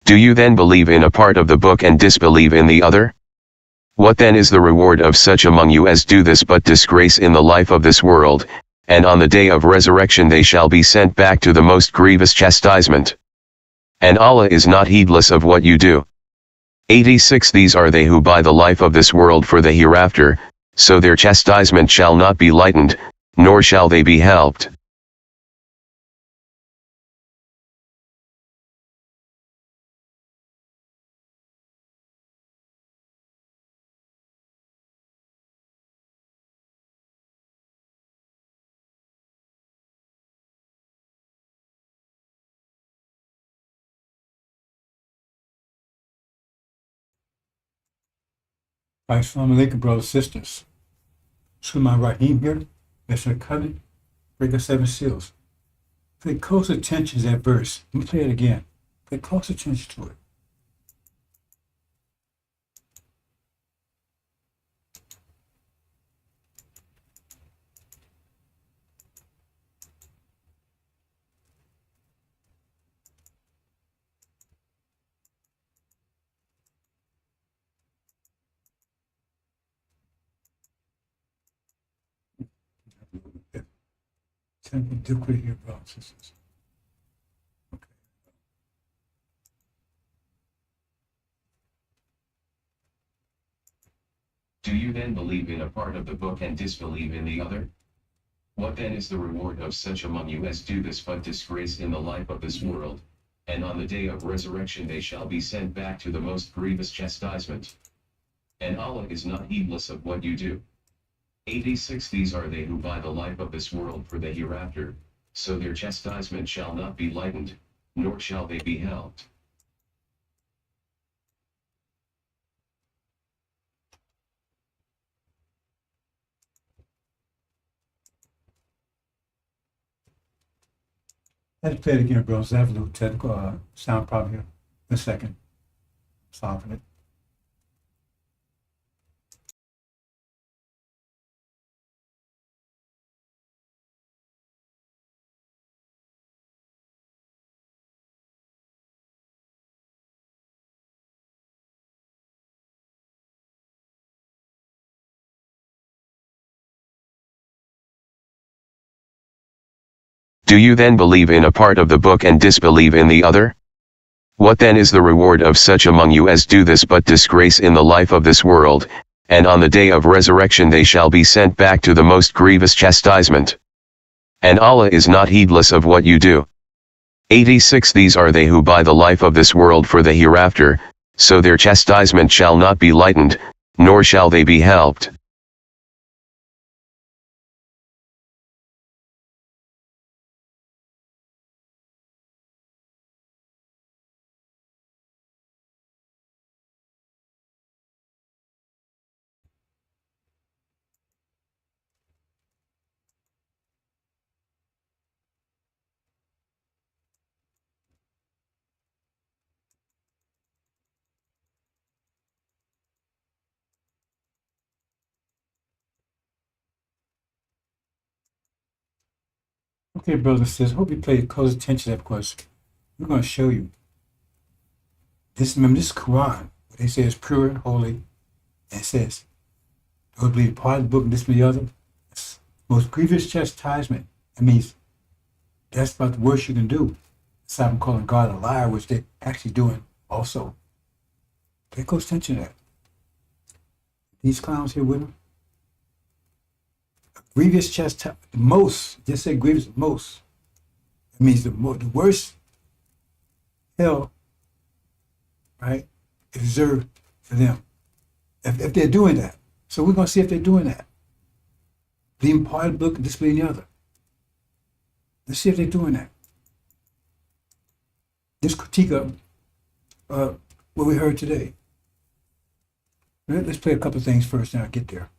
Do you then believe in a part of the book and disbelieve in the other? What then is the reward of such among you as do this but disgrace in the life of this world, and on the day of resurrection they shall be sent back to the most grievous chastisement? And Allah is not heedless of what you do. 86 These are they who buy the life of this world for the hereafter, so their chastisement shall not be lightened, nor shall they be helped. Assalamu alaikum, brothers and sisters. Sulaiman Rahim here, Mr. Covenant, Breaker 7 Seals. Pay close attention to that verse. Let me play it again. Pay close attention to it. Technical difficulty here, brothers and sisters. Okay. Do you then believe in a part of the book and disbelieve in the other? What then is the reward of such among you as do this but disgrace in the life of this world, and on the day of resurrection they shall be sent back to the most grievous chastisement? And Allah is not heedless of what you do. 86 These are they who buy the life of this world for the hereafter, so their chastisement shall not be lightened, nor shall they be helped. I had to play it again, brothers. I have a little technical sound problem here. A second. Solving it. Do you then believe in a part of the book and disbelieve in the other? What then is the reward of such among you as do this but disgrace in the life of this world, and on the day of resurrection they shall be sent back to the most grievous chastisement? And Allah is not heedless of what you do. 86 These are they who buy the life of this world for the hereafter, so their chastisement shall not be lightened, nor shall they be helped. Okay, brothers and sisters. Hope you pay close attention to that because we're going to show you. Remember, this is Quran. They say it's pure and holy. And it says, those believe part of the book and this and the other. It's most grievous chastisement. That means that's about the worst you can do. Aside from calling God a liar, which they're actually doing also. Pay close attention to that. These clowns here with them. Grievous chastisement, most, just say grievous, most. It means the worst hell, right, is reserved for them. If they're doing that. So we're going to see if they're doing that. Being part of the book and disbelieving the other. Let's see if they're doing that. This critique of what we heard today. Let's play a couple of things first, and I'll get there.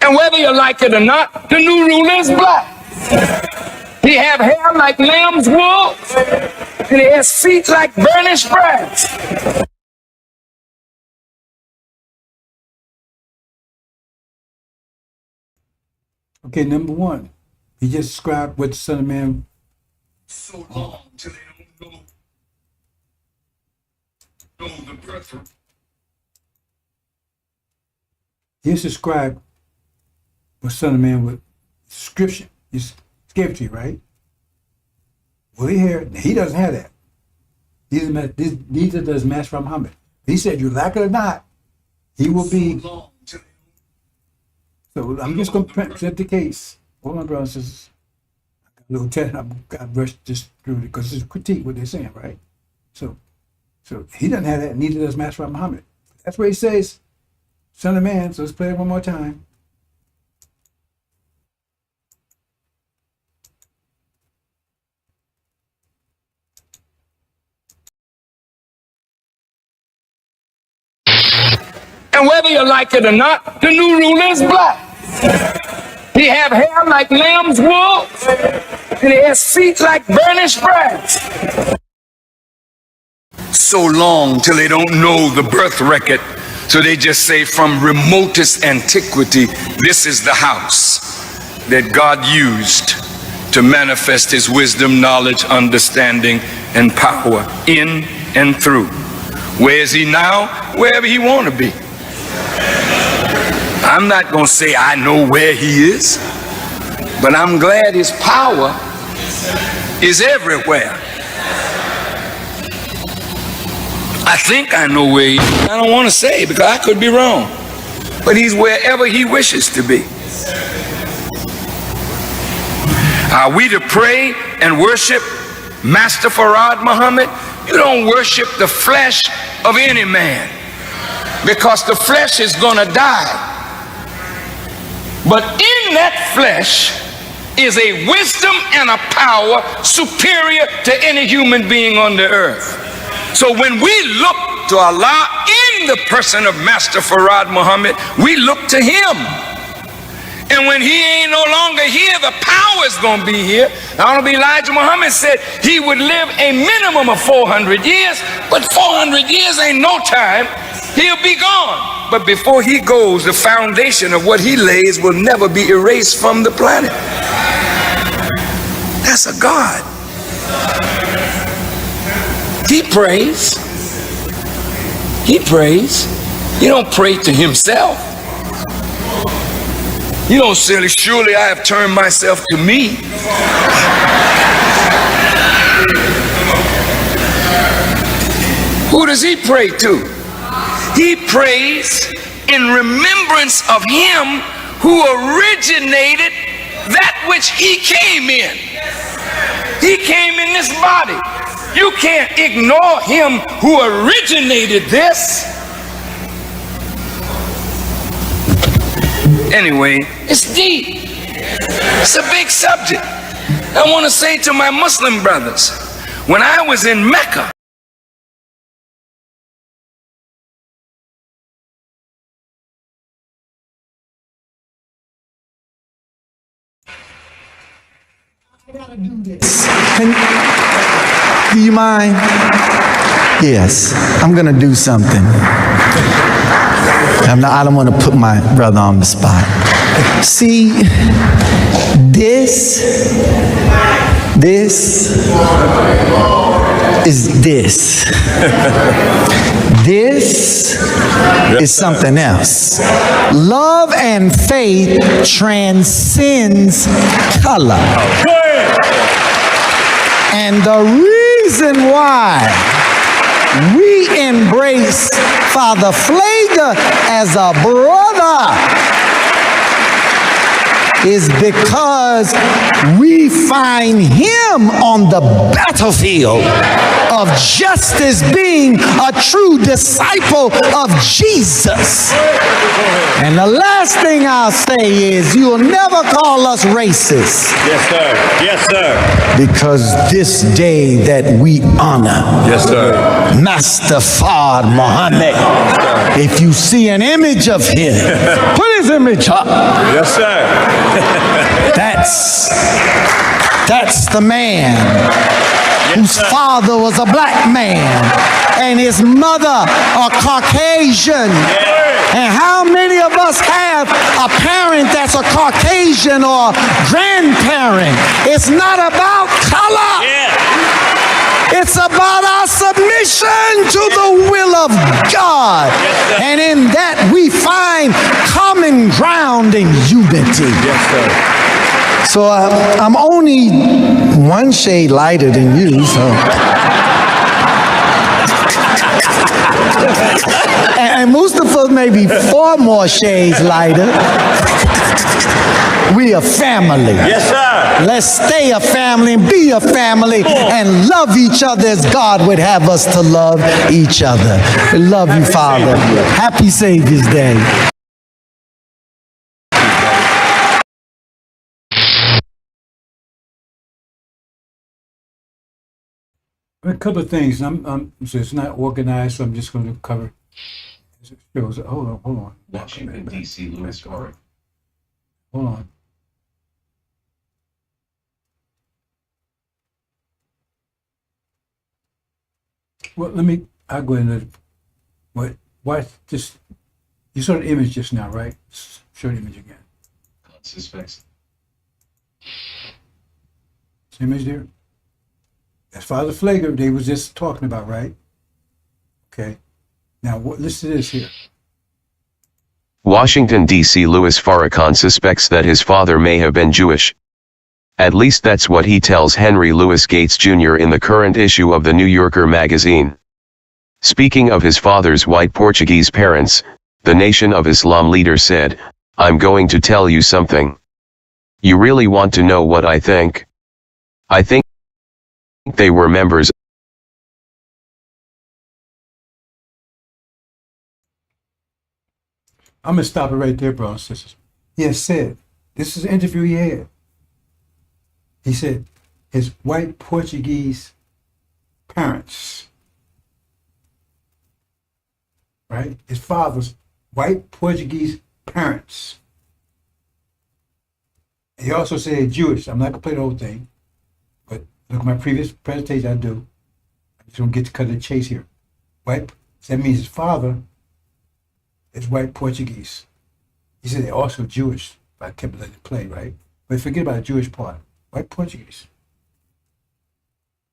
And whether you like it or not, the new ruler is black. He have hair like lamb's wool, and he has feet like burnished brass. Okay, number one, he just described what the Son of Man. So long till they don't know the birth. He just described what Son of Man with description. It's gave to you, right? Well, he doesn't have that. Neither does Master Muhammad. He said, you like it or not, he will be. So I'm just going to present the case. Hold on, brothers and sisters. A little test. I brushed this through because it's a critique what they're saying, right? So he doesn't have that. Neither does Master Muhammad. That's where he says, Son of Man. So let's play it one more time. And whether you like it or not, the new ruler is black. He have hair like lamb's wool, and he has feet like burnished brass. So long till they don't know the birth record, so they just say from remotest antiquity, this is the house that God used to manifest his wisdom, knowledge, understanding, and power in and through. Where is he now? Wherever he want to be. I'm not going to say I know where he is, but I'm glad his power is everywhere. I think I know where he is. I don't want to say because I could be wrong, but he's wherever he wishes to be. Are we to pray and worship Master Farad Muhammad? You don't worship the flesh of any man, because the flesh is going to die. But in that flesh is a wisdom and a power superior to any human being on the earth. So when we look to Allah in the person of Master Farad Muhammad, we look to him. And when he ain't no longer here, the power is going to be here. Honorable Elijah Muhammad said he would live a minimum of 400 years, but 400 years ain't no time. He'll be gone. But before he goes, the foundation of what he lays will never be erased from the planet. That's a God. He prays. He prays. He don't pray to himself. You don't say, surely I have turned myself to me. Who does he pray to? He prays in remembrance of him who originated that which he came in. He came in this body. You can't ignore him who originated this. Anyway, it's deep. It's a big subject. I want to say to my Muslim brothers, when I was in Mecca, Do you mind? Yes, I'm gonna do something. I don't want to put my brother on the spot. See, this is this. This is something else. Love and faith transcends color. And the reason why we embrace Father Flager as a brother is because we find him on the battlefield of justice, being a true disciple of Jesus. And the last thing I'll say is, you'll never call us racist. Yes, sir. Yes, sir. Because this day that we honor, Yes, sir. Master Fard Muhammad, if you see an image of him, put his image up. Yes, sir. That's the man whose father was a black man and his mother a Caucasian. And how many of us have a parent that's a Caucasian or grandparent. It's not about color. It's about our submission to the will of God. And in that we find common ground and unity. So I'm only one shade lighter than you, so. And Mustafa may be 4 more shades lighter. We a family. Yes, sir. Let's stay a family and be a family and love each other as God would have us to love each other. We love you, Father. Happy Savior's Day. A couple of things. So it's not organized, so I'm just going to cover. Hold on. Washington, D.C., Lewis Farrakhan. Hold on. Well, I'll go into why just, you saw the image just now, right? Show the image again. Suspects. Same image there? That's Father Flager they was just talking about, right? Okay. Now, listen to this here. Washington, D.C. Louis Farrakhan suspects that his father may have been Jewish. At least that's what he tells Henry Louis Gates Jr. in the current issue of the New Yorker magazine. Speaking of his father's white Portuguese parents, the Nation of Islam leader said, "I'm going to tell you something. You really want to know what I think? I think they were members." I'm going to stop it right there, brothers and sisters. He has said, this is an interview he had. He said, his white Portuguese parents, right? His father's white Portuguese parents. He also said Jewish. I'm not going to play the whole thing, but look at my previous presentation, I do. I just don't get to cut the chase here. White, so that means his father is white Portuguese. He said they're also Jewish, but I kept letting it play, right? But forget about the Jewish part. White Portuguese.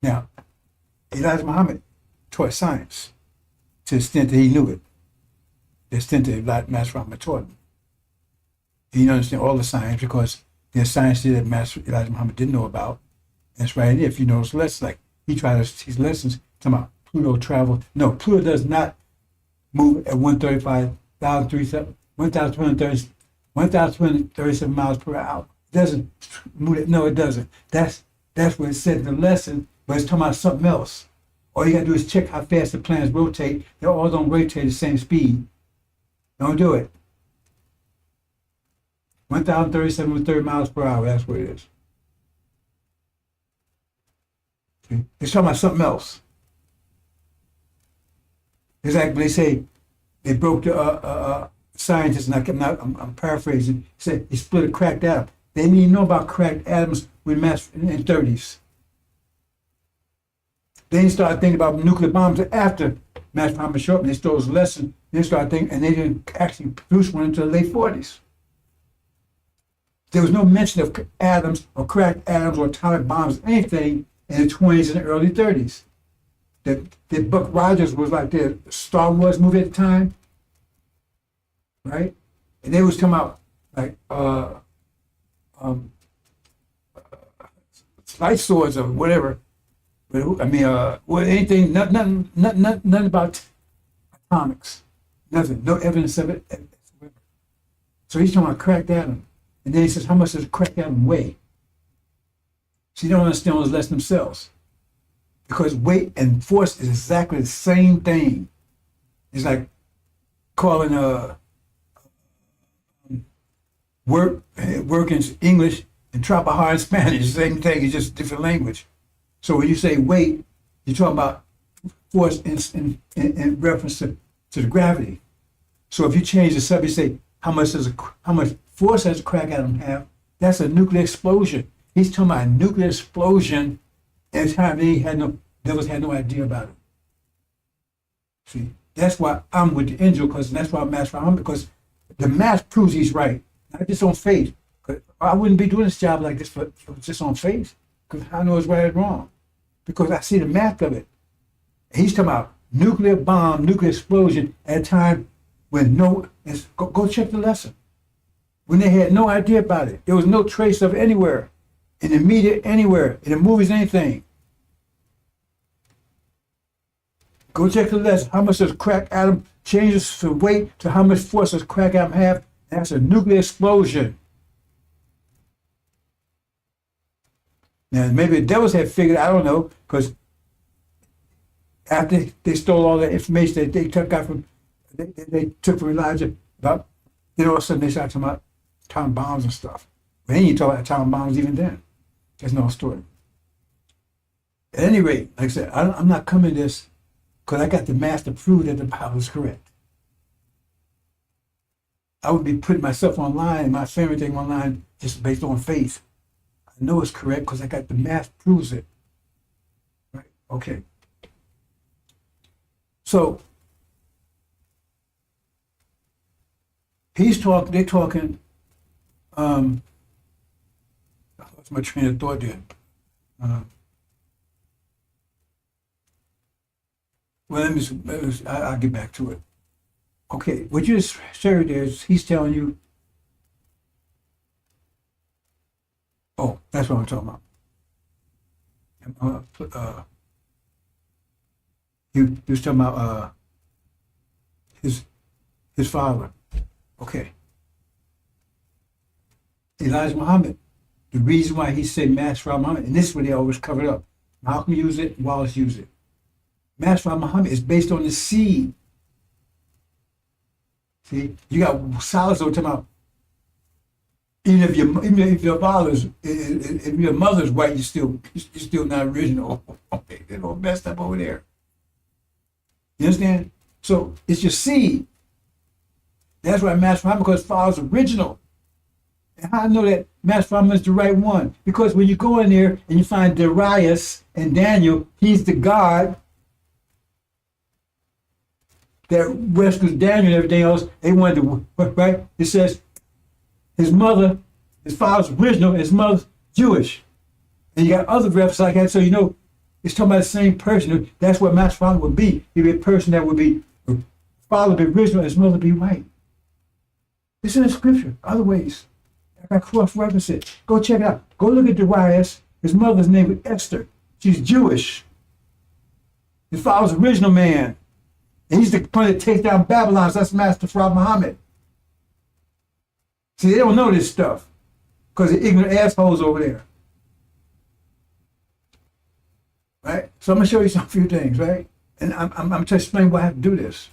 Now, Elijah Muhammad taught science to the extent that he knew it. The extent that Master Muhammad taught him. He didn't understand all the science because there's science that Master Elijah Muhammad didn't know about. That's right. If you know those lessons, like he tried to teach lessons talking about Pluto travel. No, Pluto does not move at 1,237 miles per hour. It doesn't move it. No, it doesn't. That's what it said in the lesson, but it's talking about something else. All you gotta do is check how fast the planets rotate. They all don't rotate at the same speed. Don't do it. 1,037 miles per hour, that's what it is. See? It's talking about something else. It's like they say they broke the scientists, and I'm paraphrasing. Said he split a cracked atom. They didn't even know about cracked atoms in the 30s. They didn't start thinking about nuclear bombs after Master Muhammad showed up. They stole his lesson. They started thinking, and they didn't actually produce one until the late 40s. There was no mention of atoms or cracked atoms or atomic bombs, anything in the 20s and the early 30s. That Buck Rogers was like the Star Wars movie at the time, right? And they was talking about like light swords or whatever. But I mean, anything, nothing about atomics, nothing, no evidence of it. So he's talking about cracked atom, and then he says, "How much does a cracked atom weigh?" So you don't understand all his lessons themselves. Because weight and force is exactly the same thing. It's like calling work in English and trabajar in Spanish. Same thing, it's just different language. So when you say weight, you're talking about force in reference to the gravity. So if you change the subject, say how much force does a crack atom have? That's a nuclear explosion. He's talking about a nuclear explosion. At the time, devils had no idea about it. See, that's why I'm with the angel, because that's why I'm Master Muhammad, because the math proves he's right. Not just on faith, 'Cause I wouldn't be doing this job like this for just on faith, because I know it's right and wrong, because I see the math of it. He's talking about nuclear bomb, nuclear explosion at a time when go check the lesson. When they had no idea about it. There was no trace of it anywhere. In the media, anywhere. In the movies, anything. Go check the lesson. How much does crack atom changes from weight to how much force does crack atom have? That's a nuclear explosion. Now, maybe the devils had figured, I don't know, because after they stole all that information that they took from Elijah, about, then all of a sudden they started talking about atomic bombs and stuff. But they ain't talking about atomic bombs even then. That's no story. At any rate, like I said, I'm not coming to this because I got the math to prove that the Bible is correct. I would be putting myself online and my family thing online just based on faith. I know it's correct because I got the math proves it. Right? Okay. So they're talking, what's my train of thought there? Well, I'll get back to it. Okay, what you just shared there is he's telling you, oh, that's what I'm talking about. He was talking about his father. Okay. Elijah Muhammad. The reason why he said Master Muhammad, and this is what they always covered up. Malcolm used it, Wallace used it. Master Muhammad is based on the seed. See, you got scholars talking about even if your father's, if your mother's white, you're still not original. Okay, they're all messed up over there. You understand? So it's your seed. That's why Master Muhammad, because father's original. And how I know that Master Muhammad is the right one? Because when you go in there and you find Darius and Daniel, he's the God that rescues Daniel and everything else. They wanted to, right? It says his father's original, his mother's Jewish. And you got other references like that, so you know it's talking about the same person. That's what Master Muhammad would be. He'd be a person that would be, father would be original, his mother would be white. It's in the scripture, other ways. I cross-reference it. Go check it out. Go look at Darius. His mother's name is Esther. She's Jewish. His father's original man. And he's the one that takes down Babylon. So that's Master Farad Muhammad. See, they don't know this stuff because they're ignorant assholes over there. Right? So I'm going to show you some few things, right? And I'm going to explain why I have to do this.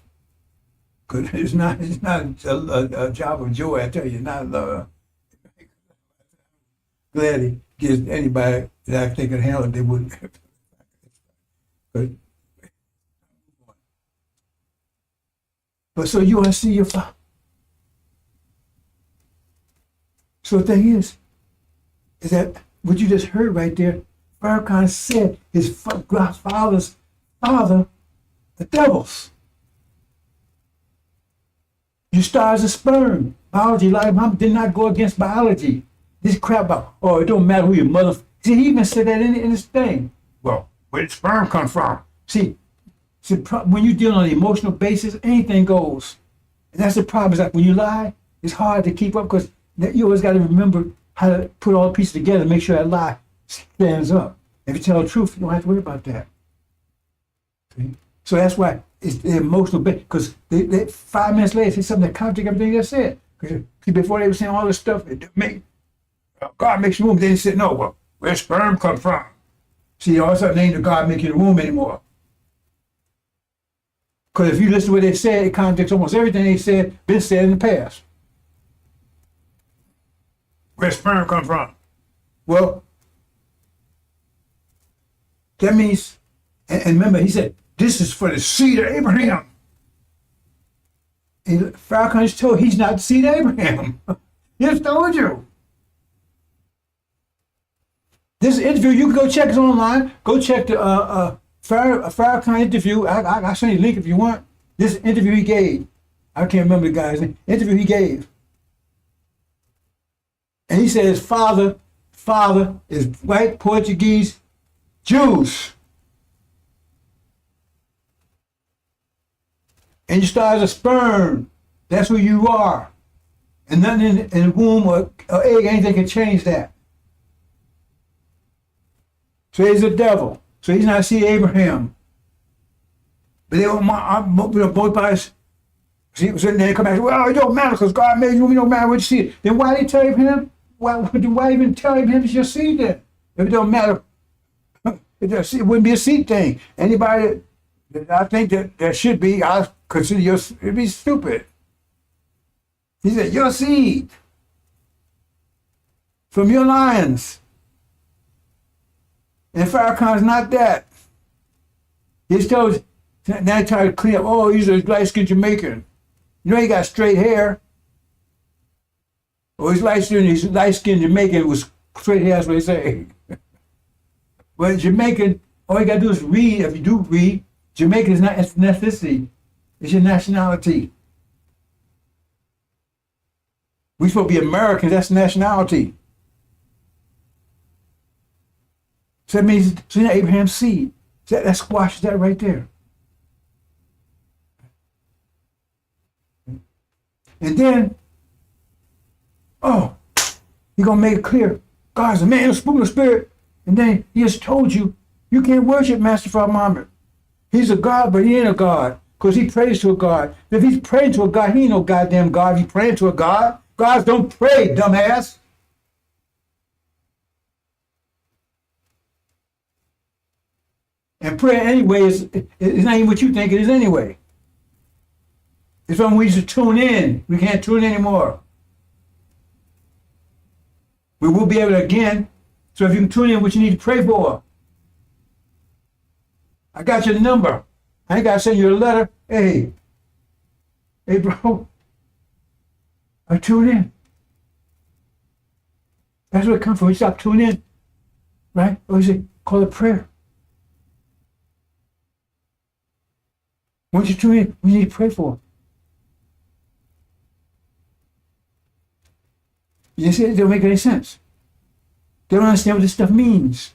Because it's not a job of joy, I tell you, not glad he gives anybody that I think could handle it, they wouldn't. But so you want to see your father. So the thing is that what you just heard right there, Farrakhan said his father's father, the devils. You start as a sperm. Biology, like Muhammad did not go against biology. This crap about, oh, it don't matter who your mother. See, he even said that in his thing. Well, where did sperm come from? See, when you deal on an emotional basis, anything goes. And that's the problem, is that when you lie, it's hard to keep up because you always got to remember how to put all the pieces together and make sure that lie stands up. If you tell the truth, you don't have to worry about that. See? So that's why it's the emotional bit, because they 5 minutes later say something that contradicts everything they said. Because before they were saying all this stuff, God makes you womb. They said, no, well, where sperm come from? See, all of a sudden, ain't the God making the womb anymore. Because if you listen to what they said, it contradicts almost everything they said, been said in the past. Where sperm come from? Well, that means, and remember, he said, this is for the seed of Abraham. And Farrakhan is told he's not the seed of Abraham. He just told you. This interview, you can go check it online. Go check the Farrakhan interview. I'll send you a link if you want. This interview he gave. I can't remember the guy's name. Interview he gave. And he said his father is white, Portuguese, Jews. And you start as a sperm. That's who you are. And nothing in the womb or egg, anything can change that. So he's a devil. So he's not seeing Abraham. But they were both bodies. So then they come back, well, it don't matter because God made you, it don't matter what you see. Then why did he tell Abraham? Why even tell Abraham it's your seed then? If it don't matter, it wouldn't be a seed thing. Anybody that I think that should be, I consider it'd be stupid. He said, your seed from your lions. And Farrakhan's not that. He's told, now he tried to clean up, oh, he's a light-skinned Jamaican. You know he got straight hair. Oh, he's light-skinned Jamaican with straight hair, that's what they say. But Jamaican, all you gotta do is read. If you do read, Jamaican is not ethnicity, it's your nationality. We're supposed to be Americans, that's nationality. So that means, so you're Abraham's seed. So that squashes that right there. And then, he's going to make it clear. God's a man, a spook, a spirit. And then he has told you, you can't worship Master Father Muhammad. He's a God, but he ain't a God. Because he prays to a God. If he's praying to a God, he ain't no goddamn God. If he's praying to a God, gods don't pray, dumbass. And prayer anyway is not even what you think it is anyway. It's when we used to tune in. We can't tune in anymore. We will be able to again. So if you can tune in what you need to pray for. I got your number. I ain't got to send you a letter. Hey bro, I tune in. That's where it comes from. You stop tuning in, right? Or you say, call it prayer. Once you tune in, we need to pray for. You see, it don't make any sense. They don't understand what this stuff means.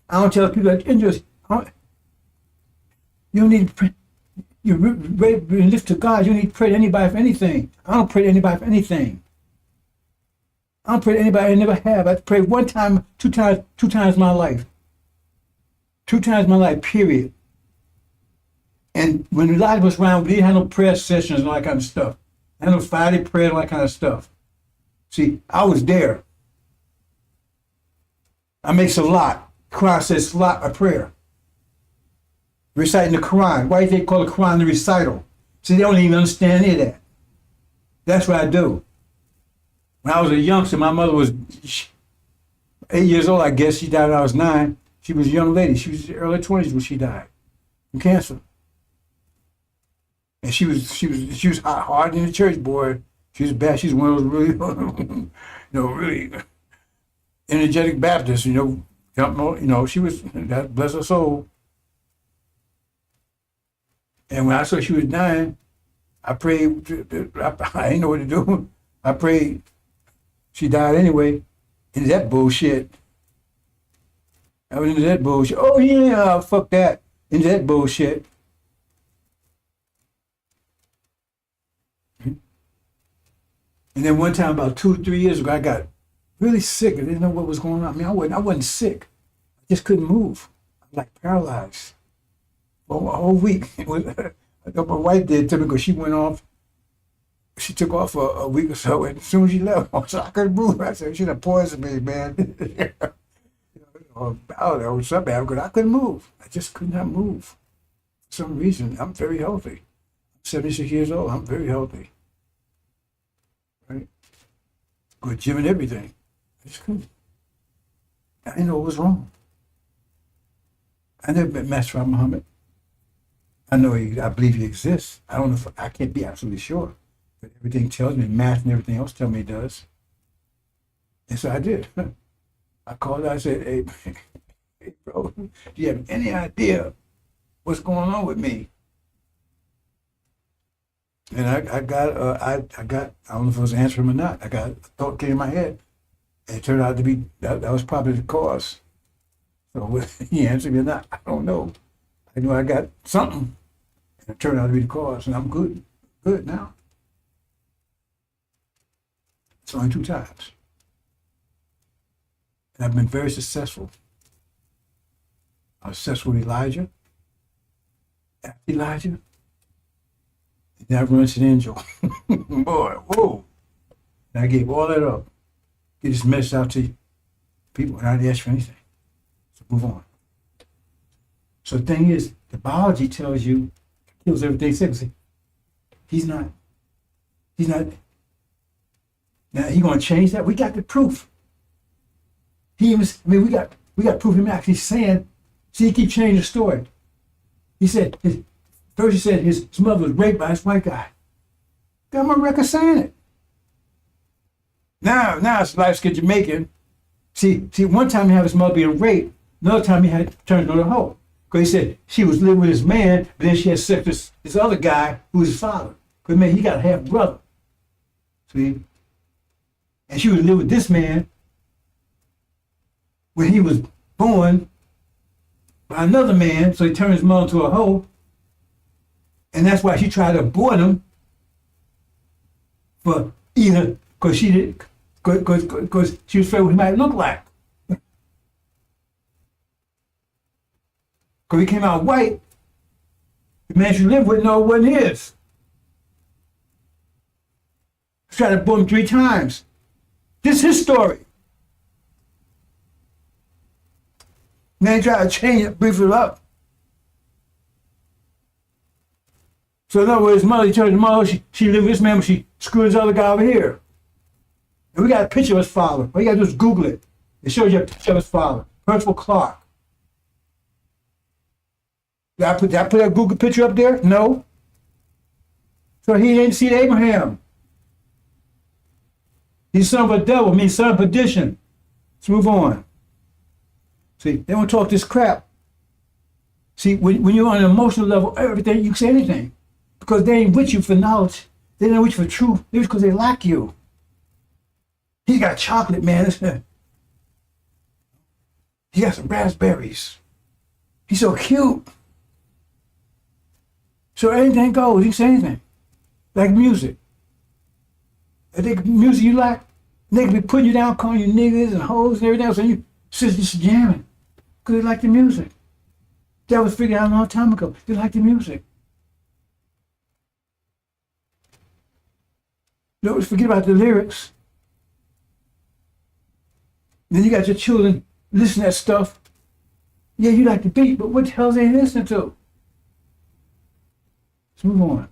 I don't tell people that interest. You don't need to pray. You lift to God. You don't need to pray to anybody for anything. I don't pray to anybody for anything. I don't pray to anybody. I never have. I prayed one time, two times in my life. 2 times in my life, period. And when Elijah was around, we didn't have no prayer sessions and all that kind of stuff. I had no Friday prayer and all that kind of stuff. See, I was there. I make salat. Quran says salat, a prayer. Reciting the Quran. Why do they call the Quran the recital? See, they don't even understand any of that. That's what I do. When I was a youngster, my mother was 8 years old, I guess. She died when I was 9. She was a young lady. She was in her early 20s when she died from cancer. And she was hard in the church, boy. She was bad. She's one of those really, really energetic Baptists, she was, God bless her soul. And when I saw she was dying, I prayed, I didn't know what to do. I prayed, she died anyway, into that bullshit. I was into that bullshit. Oh yeah, fuck that. Into that bullshit. And then one time, about 2 or 3 years ago, I got really sick. I didn't know what was going on. I mean, I wasn't sick. I just couldn't move. I was like paralyzed. For a whole week. I thought my wife did to me because she went off. She took off for a week or so, and as soon as she left, so I couldn't move. I said, she done poisoned me, man. Or something, because I couldn't move. I just could not move. For some reason, I'm very healthy. I'm 76 years old. I'm very healthy. Right? Go to gym and everything. I just couldn't. I didn't know what was wrong. I never met Master Muhammad. I believe he exists. I don't know I can't be absolutely sure. But everything tells me, math and everything else tell me it does. And so I did. I called out and said, hey bro, do you have any idea what's going on with me? And I got, I don't know if it was an answer or not. I got a thought came in my head. And it turned out to be, that was probably the cause. So whether he answered me or not, I don't know. I knew I got something. And it turned out to be the cause. And I'm good now. It's only 2 times. And I've been very successful. I was successful with Elijah. After Elijah, and then I run to the angel. Boy, whoa. And I gave all that up. Get this message out to people and I didn't ask for anything. So move on. So the thing is, the biology tells you, kills everything sexy. He's not. Now he gonna change that? We got the proof. We got proof of him actually saying, see, he keep changing the story. He said, first he said his mother was raped by this white guy. Got my record saying it. Now it's light-skinned Jamaican. See, one time he had his mother being raped. Another time he had turned on a hoe. Because he said she was living with his man, but then she had sex with this other guy who was his father. Because man, he got a half brother. See? And she was living with this man when he was born by another man, so he turned his mother into a hoe. And that's why she tried to abort him. For either because she did, because she was afraid what he might look like. Because he came out white, the man she lived with, no, it wasn't his. She tried to abort him 3 times. This is his story. Man tried to change it, beef it up. So in other words, his mother, he turned his mother, she lived with this man, but she screwed this other guy over here. And we got a picture of his father. All you gotta do is Google it. It shows you a picture of his father, Percival Clark. Did I put that Google picture up there? No. So he ain't seen Abraham. He's son of a devil, means son of perdition. Let's move on. See, they want to talk this crap. See, when you're on an emotional level, everything, you can say anything. Because they ain't with you for knowledge. They ain't with you for truth. They're because they like you. He got chocolate, man. He got some raspberries. He's so cute. So anything goes. You can say anything. Like music. If they music you like, they can be putting you down, calling you niggas and hoes and everything else, and you sit just jamming. Because they like the music. That was figured out a long time ago. They like the music. Don't forget about the lyrics. Then you got your children listening to that stuff. Yeah, you like the beat, but what the hell are they listening to? Let's move on.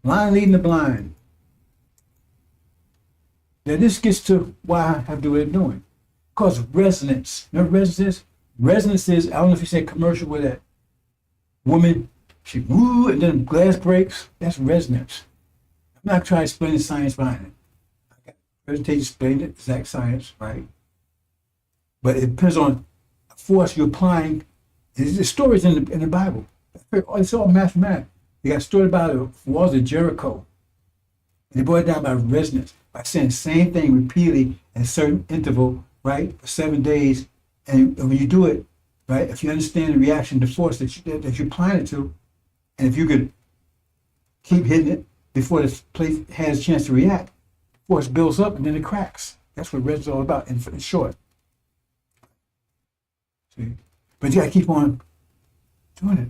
Blind leading the blind. Now this gets to why I have to do what I'm doing. Because resonance. You know what resonance is? Resonance is, I don't know if you say commercial with that woman, she woo, and then glass breaks. That's resonance. I'm not trying to explain the science behind it. I got a presentation explained it, exact science, right? But it depends on a force you're applying. The stories in the Bible. It's all mathematics. You got a story about the walls of Jericho. And they brought it down by resonance, by saying the same thing repeatedly in a certain interval, right, for 7 days. And when you do it, right, if you understand the reaction, the force that you're applying it to, and if you could keep hitting it before the place has a chance to react, force builds up and then it cracks. That's what resonance is all about, in short. See? But you got to keep on doing it.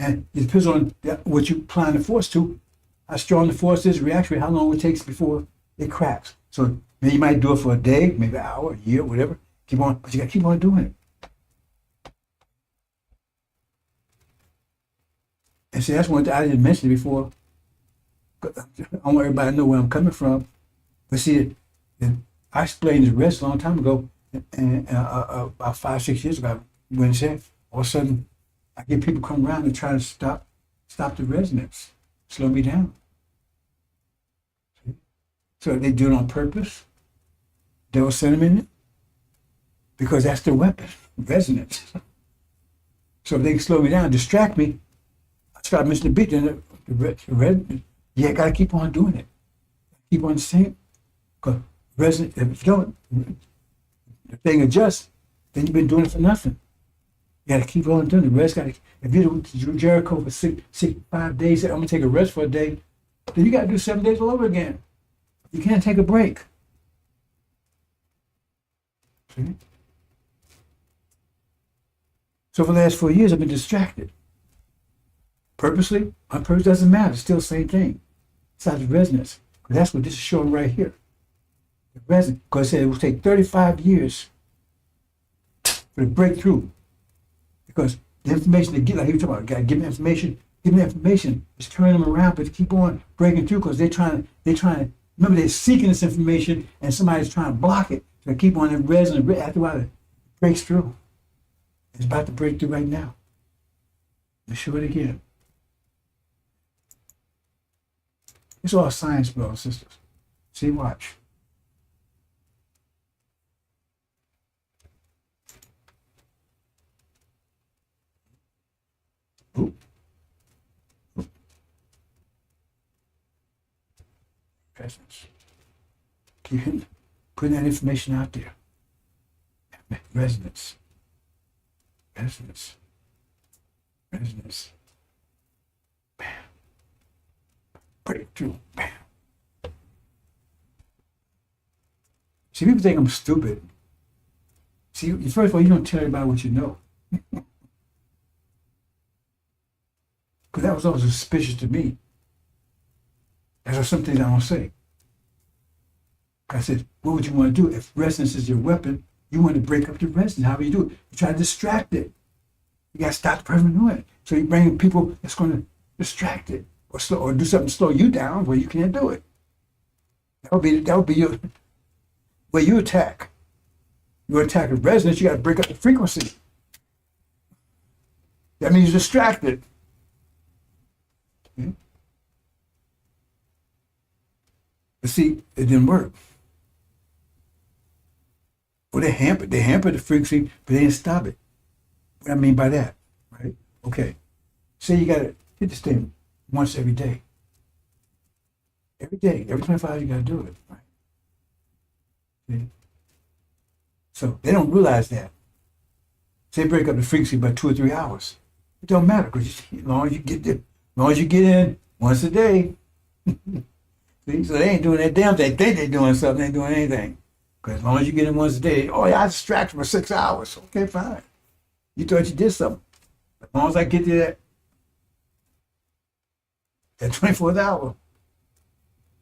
And it depends on what you applying the force to, how strong the force is, reaction rate, how long it takes before it cracks. So maybe you might do it for a day, maybe an hour, a year, whatever. Keep on, but you got to keep on doing it. And see, that's one I didn't mention before. I want everybody to know where I'm coming from. But see, I explained the rest a long time ago, and about 5-6 years ago, when it said, all of a sudden, I get people come around and try to stop the resonance, slow me down. See? So they do it on purpose. They'll send them in it. Because that's their weapon, resonance. So if they can slow me down, distract me, I'll start missing the beat, then you got to keep on doing it. Keep on saying, because if you don't, the thing adjusts, then you've been doing it for nothing. You got to keep on doing it. Rest got to. If you do Jericho for 5 days, I'm gonna take a rest for a day. Then you got to do 7 days all over again. You can't take a break. See? So for the last 4 years, I've been distracted. Purposely, on purpose, doesn't matter. It's still the same thing. Besides the resonance. Because that's what this is showing right here. The resonance. Because it said it will take 35 years for the breakthrough. Because the information they get, like he was talking about, got to give them information. Give them information. It's turning them around, but to keep on breaking through because they're trying to, remember they're seeking this information and somebody's trying to block it. So they keep on in resonance. After a while, it breaks through. It's about to break through right now. Let me show it again. It's all science, brothers and sisters. See, watch. Oop. Oop. Presence. Keep putting that information out there. Resonance. Resonance. Resonance. Bam. Breakthrough. Bam. See, people think I'm stupid. See, first of all, you don't tell everybody what you know. Because that was always suspicious to me. That's some things I don't say. I said, what would you want to do? If resonance is your weapon, you want to break up the resonance. How do you do it? You try to distract it. You got to stop the person from doing it. So you bring people that's going to distract it or do something to slow you down where you can't do it. That would be your way you attack. You attack a resonance, you got to break up the frequency. That means you're distracted. Okay? But see, it didn't work. Well, they hampered the frequency, but they didn't stop it. What I mean by that, right? Okay. Say you got to hit this thing once every day. Every day, every 25 hours, you got to do it, right? See? So they don't realize that. Say break up the frequency by 2 or 3 hours. It don't matter because as long as you get in once a day. See? So they ain't doing that damn thing. They think they're doing something. They ain't doing anything. Because as long as you get in once a day, oh yeah, I distract for 6 hours. Okay, fine. You thought you did something. As long as I get to that 24th hour.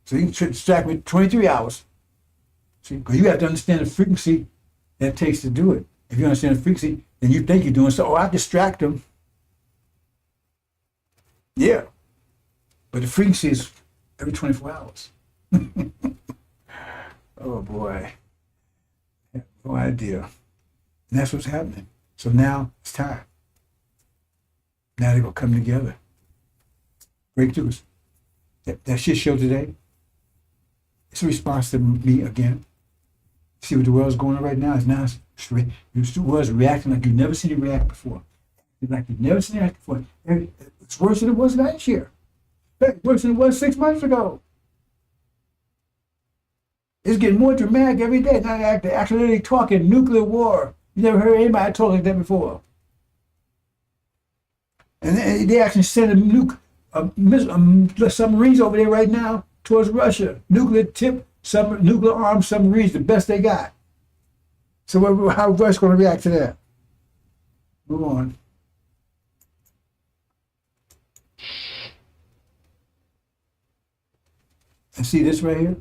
So you can distract me 23 hours. See, because you have to understand the frequency that it takes to do it. If you understand the frequency, then you think you're doing so. Oh, I distract them. Yeah. But the frequency is every 24 hours. Oh boy. I have no idea. And that's what's happening. So now it's time. Now they're going to come together. Breakthroughs. That shit show today, it's a response to me again. See what the world's going on right now? Is now the world's reacting like you've never seen it react before. Like you've never seen it react before. It's worse than it was last year. It's worse than it was 6 months ago. It's getting more dramatic every day. Now they're actually talking nuclear war. You never heard anybody talk like that before. And they actually send submarines over there right now towards Russia. Nuclear armed submarines, the best they got. So how Russia's going to react to that? Move on. And see this right here?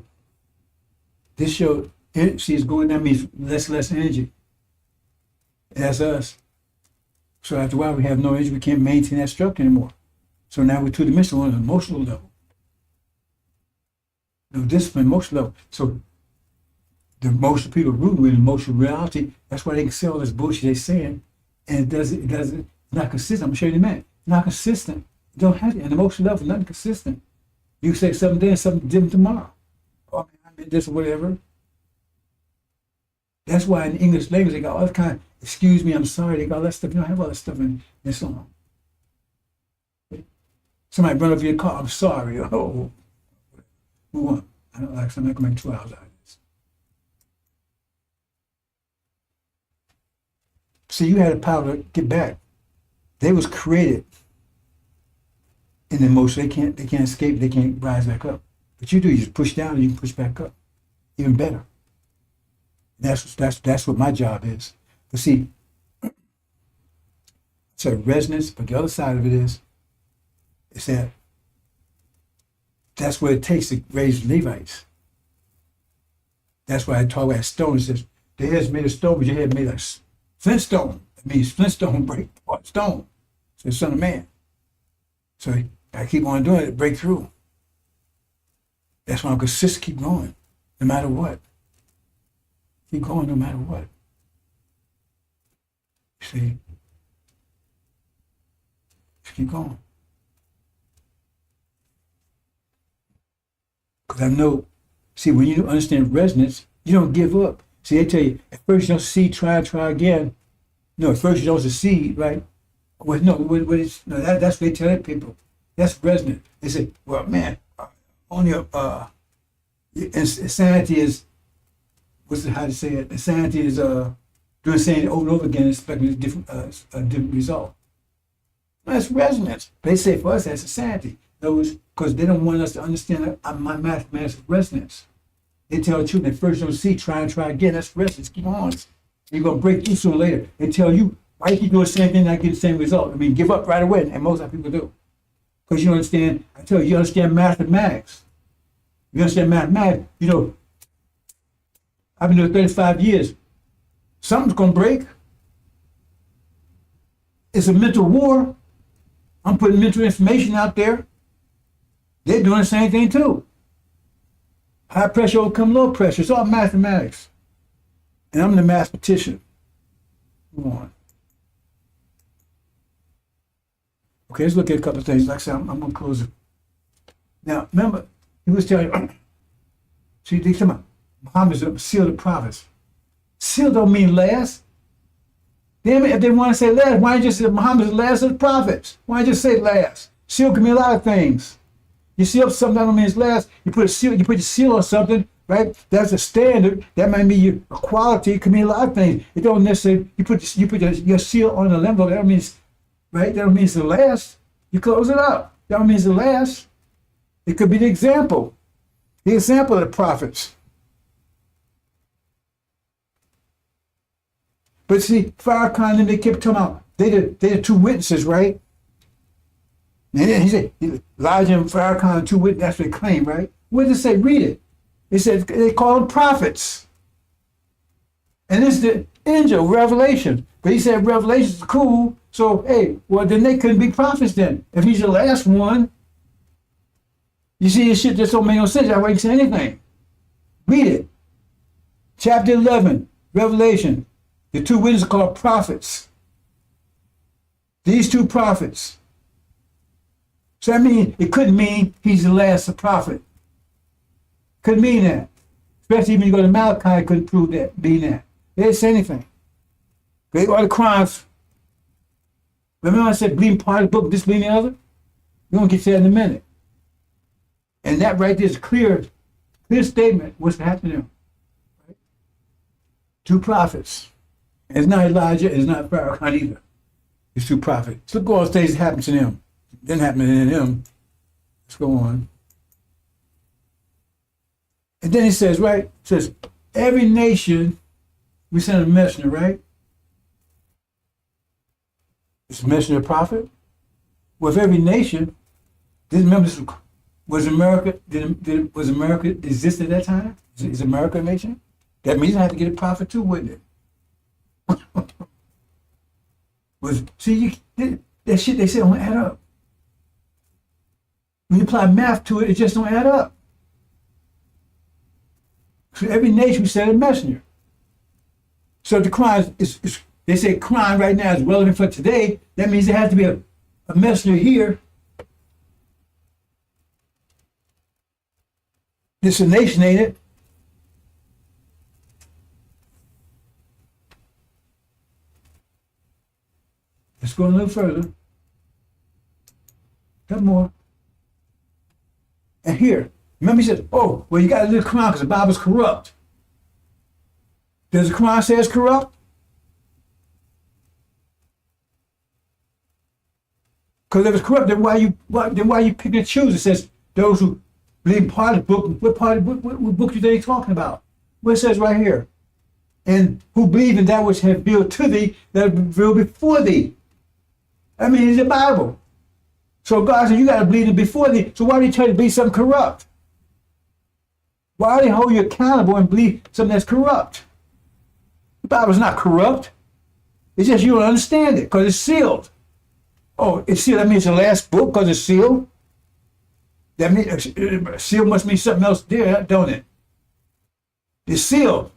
This show, see, it's going down, means less energy. That's us. So after a while, we have no energy. We can't maintain that structure anymore. So now we're two-dimensional on an emotional level. No discipline, emotional level. So the emotional people rooting with emotional reality. That's why they can say all this bullshit they're saying, and it's not consistent. I'm gonna show you in a minute. Not consistent. You don't have it. An emotional level, nothing consistent. You can say something today and something different tomorrow. Oh man, I mean this or whatever. That's why in the English language they got all kind of, excuse me, I'm sorry, they got all that stuff. You don't have all that stuff in this song. Somebody run over your car. I'm sorry. Oh, move on. I don't like something. I can make 2 hours out of this. See, you had the power to get back. They was created in emotion. They can't escape. They can't rise back up. But you do. You just push down and you can push back up. Even better. That's what my job is. But see, it's a resonance. But the other side of it is that that's what it takes to raise Levites. That's why I talk about stone. It says the head's made of stone, but your head made of flintstone. It means flintstone break apart stone. So the Son of Man. So I keep on doing it to break through. That's why I'm consistent, keep going, no matter what. Keep going no matter what. See? Just keep going. Because I know, see, when you understand resonance, you don't give up. See, they tell you, at first you don't succeed, try again. No, at first you don't succeed, right? Well, no, that's what they tell people. That's resonant. They say, well, man, only insanity is, how to say it? Insanity is doing the same over and over again, expecting a different result. No, that's resonance. They say for us that's insanity. Because they don't want us to understand my mathematics of resonance. They tell the truth. They first don't see, try again. That's resonance. Keep on. You're gonna break through sooner or later. They tell you, why you keep doing the same thing and not get the same result? I mean, give up right away, and most of people do. Because you understand, I tell you, you understand mathematics. You understand mathematics, I've been doing 35 years. Something's gonna break. It's a mental war. I'm putting mental information out there. They're doing the same thing too. High pressure overcome low pressure. It's all mathematics. And I'm the mathematician. Move on. Okay, let's look at a couple of things. Like I said, I'm going to close it. Now, remember, he was telling you, see, they talking about Muhammad's a seal of the prophets. Seal don't mean last. Damn it, if they want to say last, why don't you just say Muhammad's the last of the prophets? Why don't you just say last? Seal can mean a lot of things. You seal something that don't mean it's last. You put your seal on something, right? That's a standard. That might mean your quality. It can mean a lot of things. It don't necessarily, you put your seal on the envelope. That don't mean it's, right? That don't mean it's the last. You close it up. That don't mean it's the last. It could be the example of the prophets. But see, Farrakhan and they kept talking about, they the two witnesses, right? And then he said, Elijah and Farrakhan, two witnesses, that's what they claim, right? What did it say? Read it. It said they call them prophets. And this is the angel, Revelation. But he said Revelation is cool, so hey, well then they couldn't be prophets then. If he's the last one, you see this shit just don't make no sense. That's why you can say anything. Read it. Chapter 11, Revelation. The two witnesses are called prophets. These two prophets. So that means it couldn't mean he's the last prophet. Couldn't mean that. Especially when you go to Malachi, it couldn't prove that, mean that. They didn't say anything. They all the crimes. Remember I said believe part of the book, disbelieve the other? We're going to get to that in a minute. And that right there is clear statement what's happening to them. Right? Two prophets. And it's not Elijah, it's not Farrakhan either. It's two prophets. Look at all the things that happened to them. Didn't happen to them. Let's go on. And then he says, right? It says, every nation, we send a messenger, right? It's a messenger, a prophet. Well, if every nation, remember this was America, was America exist at that time? Is America a nation? That means I have to get a prophet too, wouldn't it? That shit they say don't add up. When you apply math to it, it just don't add up. So every nation we send a messenger. So if the crime is they say crime right now is relevant for today, that means there has to be a messenger here. It's a nation, ain't it? Let's go a little further. Nothing more. And here, remember he said, oh, well, you got to leave the Quran because the Bible's corrupt. Does the Quran say it's corrupt? Because if it's corrupt, then why you pick and choose? It says those who believe in part of the book. What book are they talking about? What it says right here. And who believe in that which has revealed to thee, that revealed before thee. I mean, it's the Bible. So God said, you got to believe it before thee. So why do you try to believe something corrupt? Why do they hold you accountable and believe something that's corrupt? The Bible's not corrupt. It's just you don't understand it because it's sealed. Oh, it's sealed. That means it's the last book because it's sealed. That means sealed must mean something else there, don't it? It's sealed.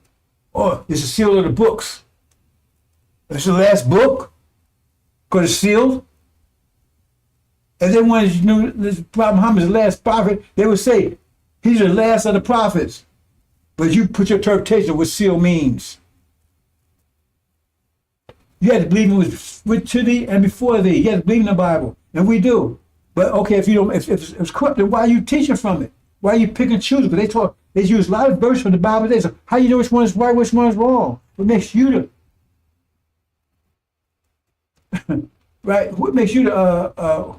Or it's the seal of the books. It's the last book because it's sealed. And then when you knew this Prophet Muhammad is the last prophet, they would say he's the last of the prophets. But you put your interpretation of what seal means. You had to believe it was with to thee and before thee. You had to believe in the Bible, and we do. But okay, if you don't, if it's corrupt, then why are you teaching from it? Why are you picking and choosing? Because they use a lot of verses from the Bible today. So how you know which one is right, which one is wrong? What makes you the right? What makes you the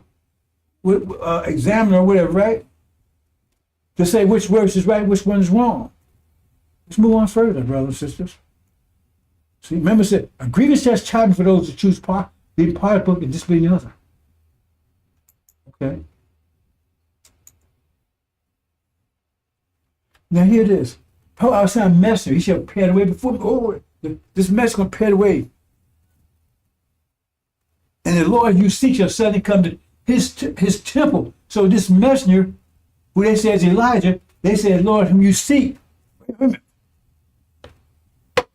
examiner or whatever, right? To say which verse is right, which one is wrong. Let's move on further, brothers and sisters. See, remember, it said a grievous chastisement for those who choose being part of the book and disbelieve the other. Okay. Now here it is. Paul outside messenger, he shall prepare the way before me. Oh, this messenger gonna prepare the way. And the Lord you seek shall suddenly come to his temple. So this messenger, who they say is Elijah, they said, Lord, whom you seek. Wait a minute.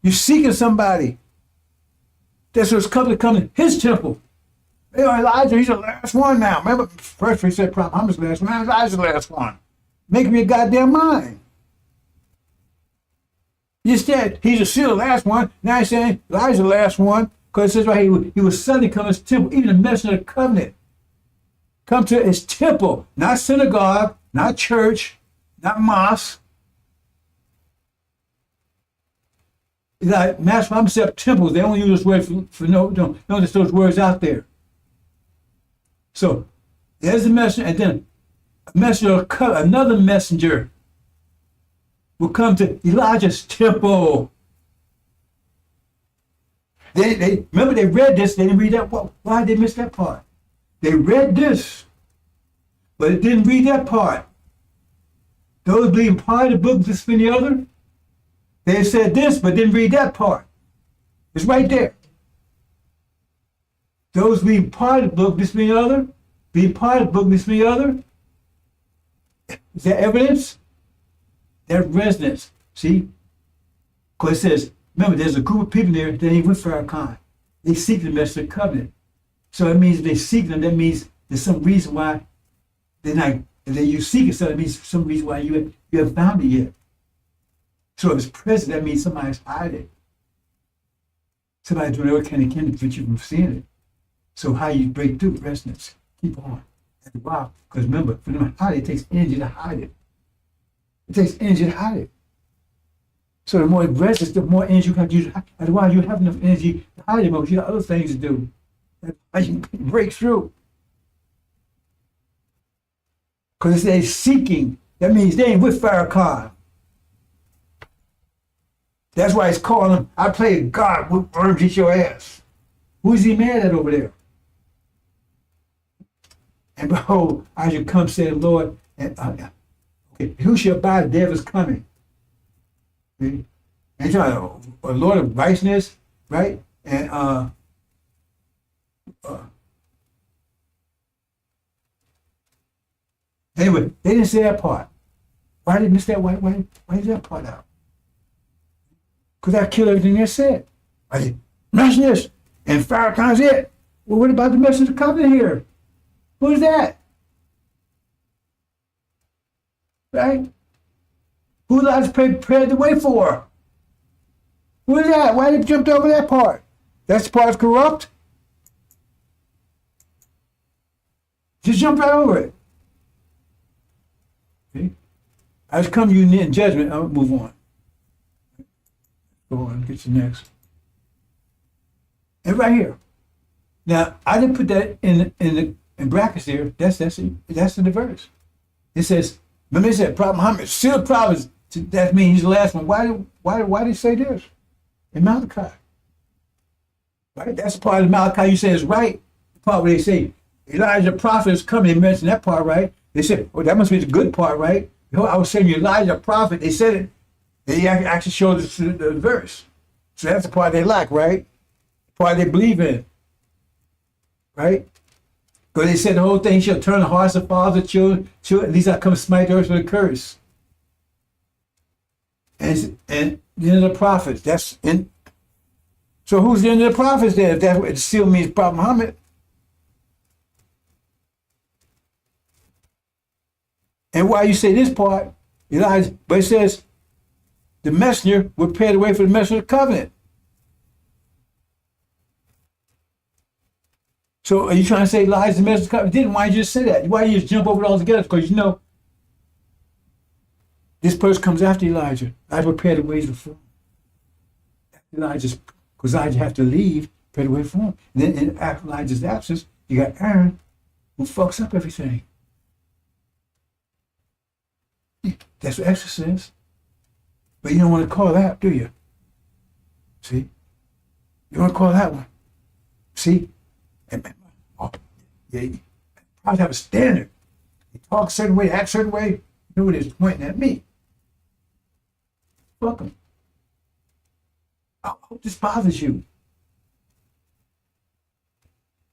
You're seeking somebody. That's what's coming to his temple. You know, Elijah, he's the last one now. Remember, first he said, Prophet Muhammad's the last one. Now Elijah's the last one. Make me a goddamn mind. You said he's still the last one. Now he's saying Elijah's the last one. Because it says right here, he was suddenly come to his temple, even the messenger of the covenant. Come to his temple, not synagogue, not church, not mosque. Like Master Muhammad set up temples. They only use those words for don't just those words out there. So there's the messenger, and then a messenger, another messenger will come to Elijah's temple. They remember they read this. They didn't read that. Why did they miss that part? They read this, but it didn't read that part. Those believing part of the book, this and the other. They said this, but didn't read that part. It's right there. Those being part of the book, this and the other, being part of the book, this and the other. Is that evidence? That resonance. See? Because it says, remember, there's a group of people there that ain't with Farrakhan. They seek the message of the covenant. So it means if they seek them, that means there's some reason why they're not, if you seek it, so that means some reason why you haven't found it yet. So if it's present, that means somebody's hiding it. Somebody's doing whatever can to prevent you from seeing it. So how you break through resonance? Keep on. After a while, because remember, for them to hide it, it takes energy to hide it. It takes energy to hide it. So the more it resonates, the more energy you have to use. After a while, you have enough energy to hide it, but you got other things to do. That's how you break through. Because it says seeking, that means they ain't with Farrakhan. That's why it's calling him, I play God, will worms eat your ass. Who's he mad at over there? And behold, I shall come, say the Lord, and okay, who shall buy the devil's coming? See? And you're a Lord of righteousness, right? And anyway, they didn't say that part. Why did they miss that? Why is that part out? Because that killed everything they said. I said, mention this, and Farrakhan's it. Well, what about the message of covenant here? Who's that? Right? Who Elijah prepared the way for? Who is that? Why did they jump over that part? That's the part that's corrupt. Just jump right over it. See? I just come to you in judgment. I'll move on. Go on, get you next. And right here. Now, I didn't put that in brackets here. That's in the verse. It says, remember it said, Prophet Muhammad, still prophets. That means he's the last one. Why did he say this? In Malachi. Right? That's the part of Malachi you say is right. The part where they say, Elijah prophet is coming. They mentioned that part, right? They said, oh, that must be the good part, right? I was saying Elijah prophet. They said it. They actually showed the verse. So that's the part they lack, right? The part they believe in. Right? Because they said the whole thing shall turn the hearts of fathers to children. These are come smite the earth with a curse. And the end of the prophets. That's in. So who's the end of the prophets then? If that's what it still means, Prophet Muhammad. And why you say this part, Elijah, but it says the messenger will prepare the way for the messenger of the covenant. So are you trying to say Elijah's the messenger of the covenant? Didn't why you just say that? Why you just jump over it all together? Because you know this person comes after Elijah. Elijah prepared the ways before. Because Elijah have to leave, prepare the way for him. And then in Elijah's absence, you got Aaron who fucks up everything. That's what Exodus says. But you don't want to call that, do you? See? You don't want to call that one. See? Oh, yeah, you probably have a standard. You talk a certain way, act a certain way, you know what it's pointing at me. Fuck them. I hope this bothers you.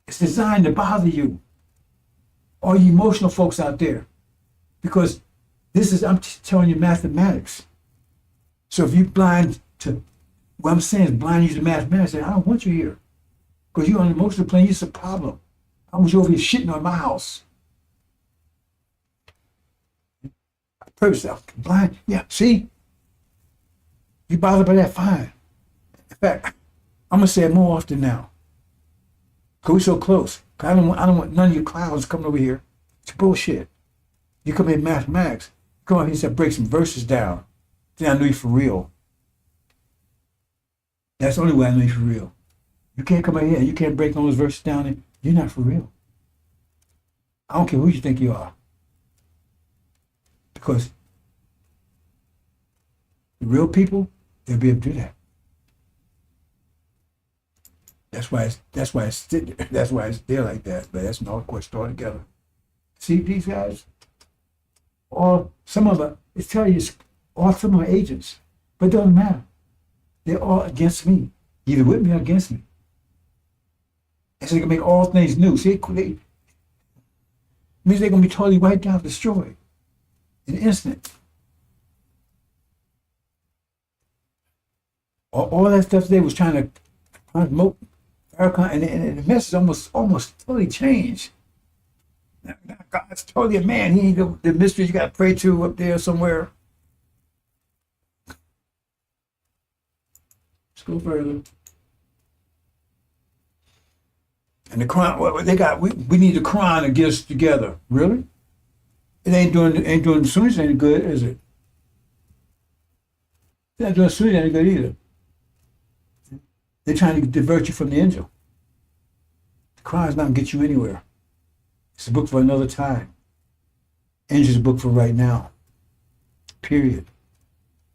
It's designed to bother you. All you emotional folks out there. Because I'm telling you mathematics. So if you blind to, what I'm saying is blind you to mathematics, I don't want you here. Because you're on the emotional plane, you're a problem. I want you over here shitting on my house. Purpose, blind, yeah, see? You bothered by that, fine. In fact, I'm gonna say it more often now. Cause we're so close. Cause I don't want none of you clowns coming over here. It's bullshit. You come in mathematics, come on here and say break some verses down. Then I know you for real. That's the only way I know you for real. You can't come in here and you can't break all those verses down and you're not for real. I don't care who you think you are. Because the real people, they'll be able to do that. That's why it's there like that. But that's an awkward story together. See these guys? Or some of them, it's telling you, all some are agents. But it doesn't matter. They're all against me. Either with me or against me. And so they can make all things new. See, it means they're going to be totally wiped out, destroyed in an instant. All that stuff they was trying to promote Farrakhan, and the message almost totally changed. Now, God's totally a man. He ain't the mysteries you got to pray to up there somewhere. Let's go further. And the Quran, what they got? We need the Quran to get us together. Really? It ain't doing the Sunnis any good, is it? It's not doing the Sunnis any good either. They're trying to divert you from the angel. The Quran's not going to get you anywhere. It's a book for another time. Angel's a book for right now. Period.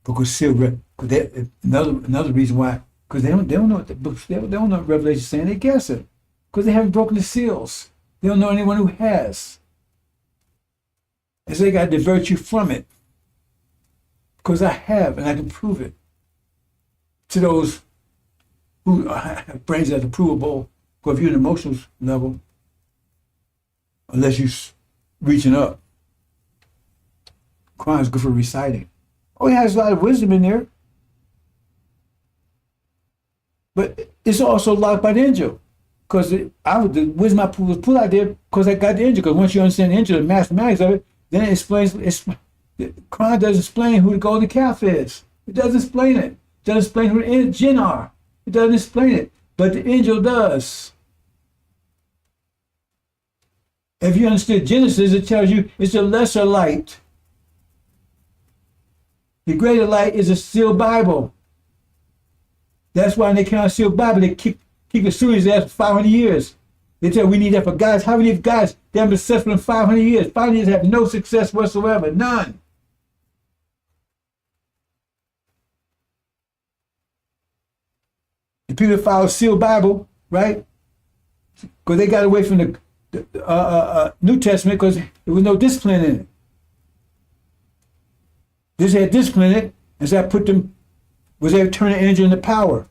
Book was sealed. Another reason why, because they don't know what the books. They don't know what Revelation is saying. They guess it because they haven't broken the seals. They don't know anyone who has. And so they got to divert you from it. Because I have, and I can prove it to those who have brains that are provable. Because if you're an emotional level, unless you're reaching up, Quran is good for reciting. Oh, it has a lot of wisdom in there. But it's also locked by the angel. Because the wisdom I was put out there because I got the angel. Because once you understand the angel, the mathematics of it, then it explains, the Quran doesn't explain who the golden calf is. It doesn't explain it. It doesn't explain who the jinn are. It doesn't explain it. But the angel does. If you understood Genesis, it tells you it's a lesser light. The greater light is a sealed Bible. That's why when they count sealed Bible, they keep the students there for 500 years. They tell we need that for guys. How many guys they have been successful in 500 years? 500 years have no success whatsoever. None. The people that follow sealed Bible, right? Because they got away from the New Testament because there was no discipline in it. This had discipline in it, and so I put them, was able to turn the energy into power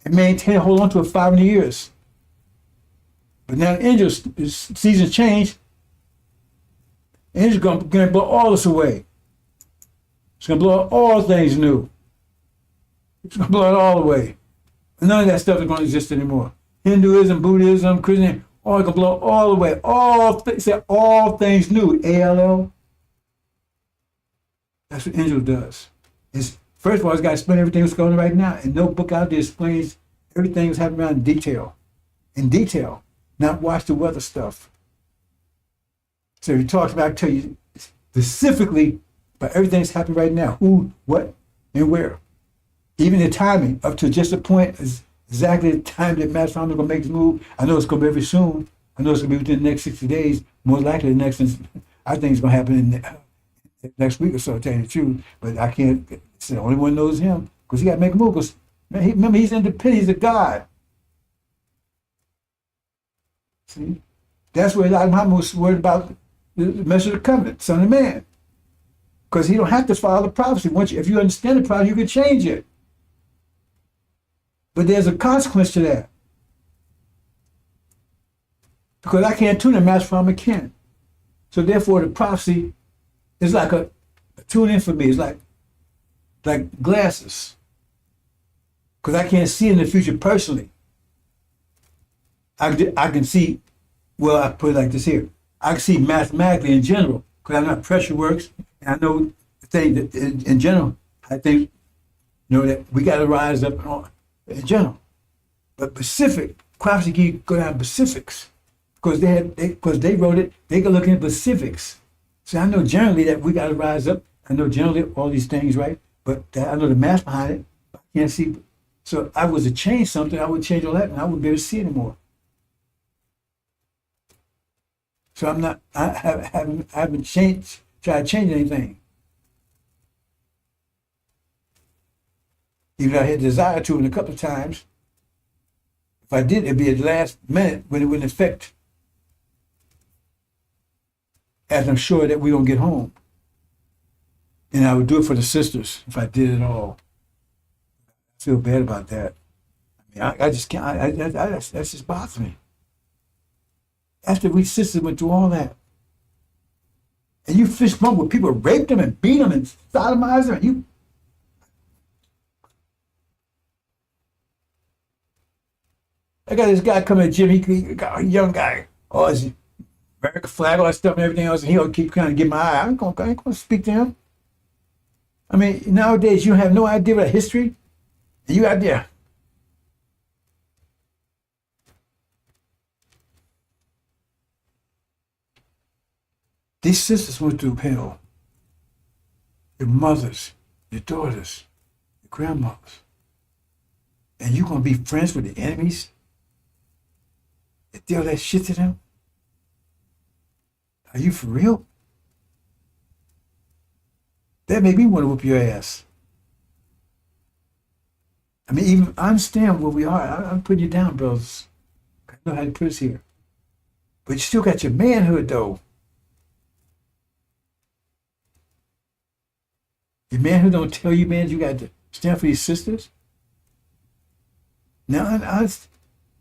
and maintain, hold on to it 500 years. But now the angels, seasons change. The angel's going to blow all this away. It's going to blow all things new. It's going to blow it all away. And none of that stuff is going to exist anymore. Hinduism, Buddhism, Christianity, all going to blow all away. All things new. ALL. That's what angel does. First of all, it's got to explain everything that's going on right now. And no book out there explains everything that's happening around in detail. In detail. Not watch the weather stuff. So he talks about, I tell you specifically about everything that's happening right now. Who, what, and where. Even the timing, up to just a point, is exactly the time that Matt Farmer is going to make this move. I know it's going to be very soon. I know it's going to be within the next 60 days. Most likely the next, I think it's going to happen in the next week or so, to tell you the truth. But I can't, it's the only one knows him, because he got to make a move. Because, remember, he's independent, he's a God. See? That's where Elijah Muhammad was worried about the message of the covenant, Son of Man. Because he don't have to follow the prophecy. If you understand the prophecy, you can change it. But there's a consequence to that. Because I can't tune in, Master Farmer can. So therefore the prophecy is like a tune in for me. It's like glasses. Because I can't see in the future personally. I can see, well, I put it like this here. I can see mathematically in general, because I know how pressure works, and I know the thing that in general, I think, that we got to rise up and on, in general. But Pacific, prophecy can go down specifics, because they wrote it, they can look at specifics. So I know generally that we got to rise up. I know generally all these things, right? But I know the math behind it. I can't see. So if I was to change something, I would change all that, and I wouldn't be able to see anymore. So I haven't tried to change anything. Even though I had desire to in a couple of times. If I did, it'd be at the last minute when it wouldn't affect, as I'm sure that we don't get home. And I would do it for the sisters if I did it all. I feel bad about that. I mean, I just can't, that just bothers me. After we sisters went through all that, and you fist bump with people, raped them and beat them and sodomized them, and I got this guy coming to the gym, he got a young guy, his American flag, all that stuff and everything else, and he'll keep trying to get my eye. I ain't gonna speak to him. I mean, nowadays you have no idea about history, and you out there. These sisters went through hell. Your mothers, your daughters, your grandmothers. And you're going to be friends with the enemies? And do all that shit to them? Are you for real? That made me want to whoop your ass. I mean, even I understand where we are. I'm putting you down, brothers. I know how to put us here. But you still got your manhood, though. Your manhood don't tell you, man, you got to stand for your sisters. Now,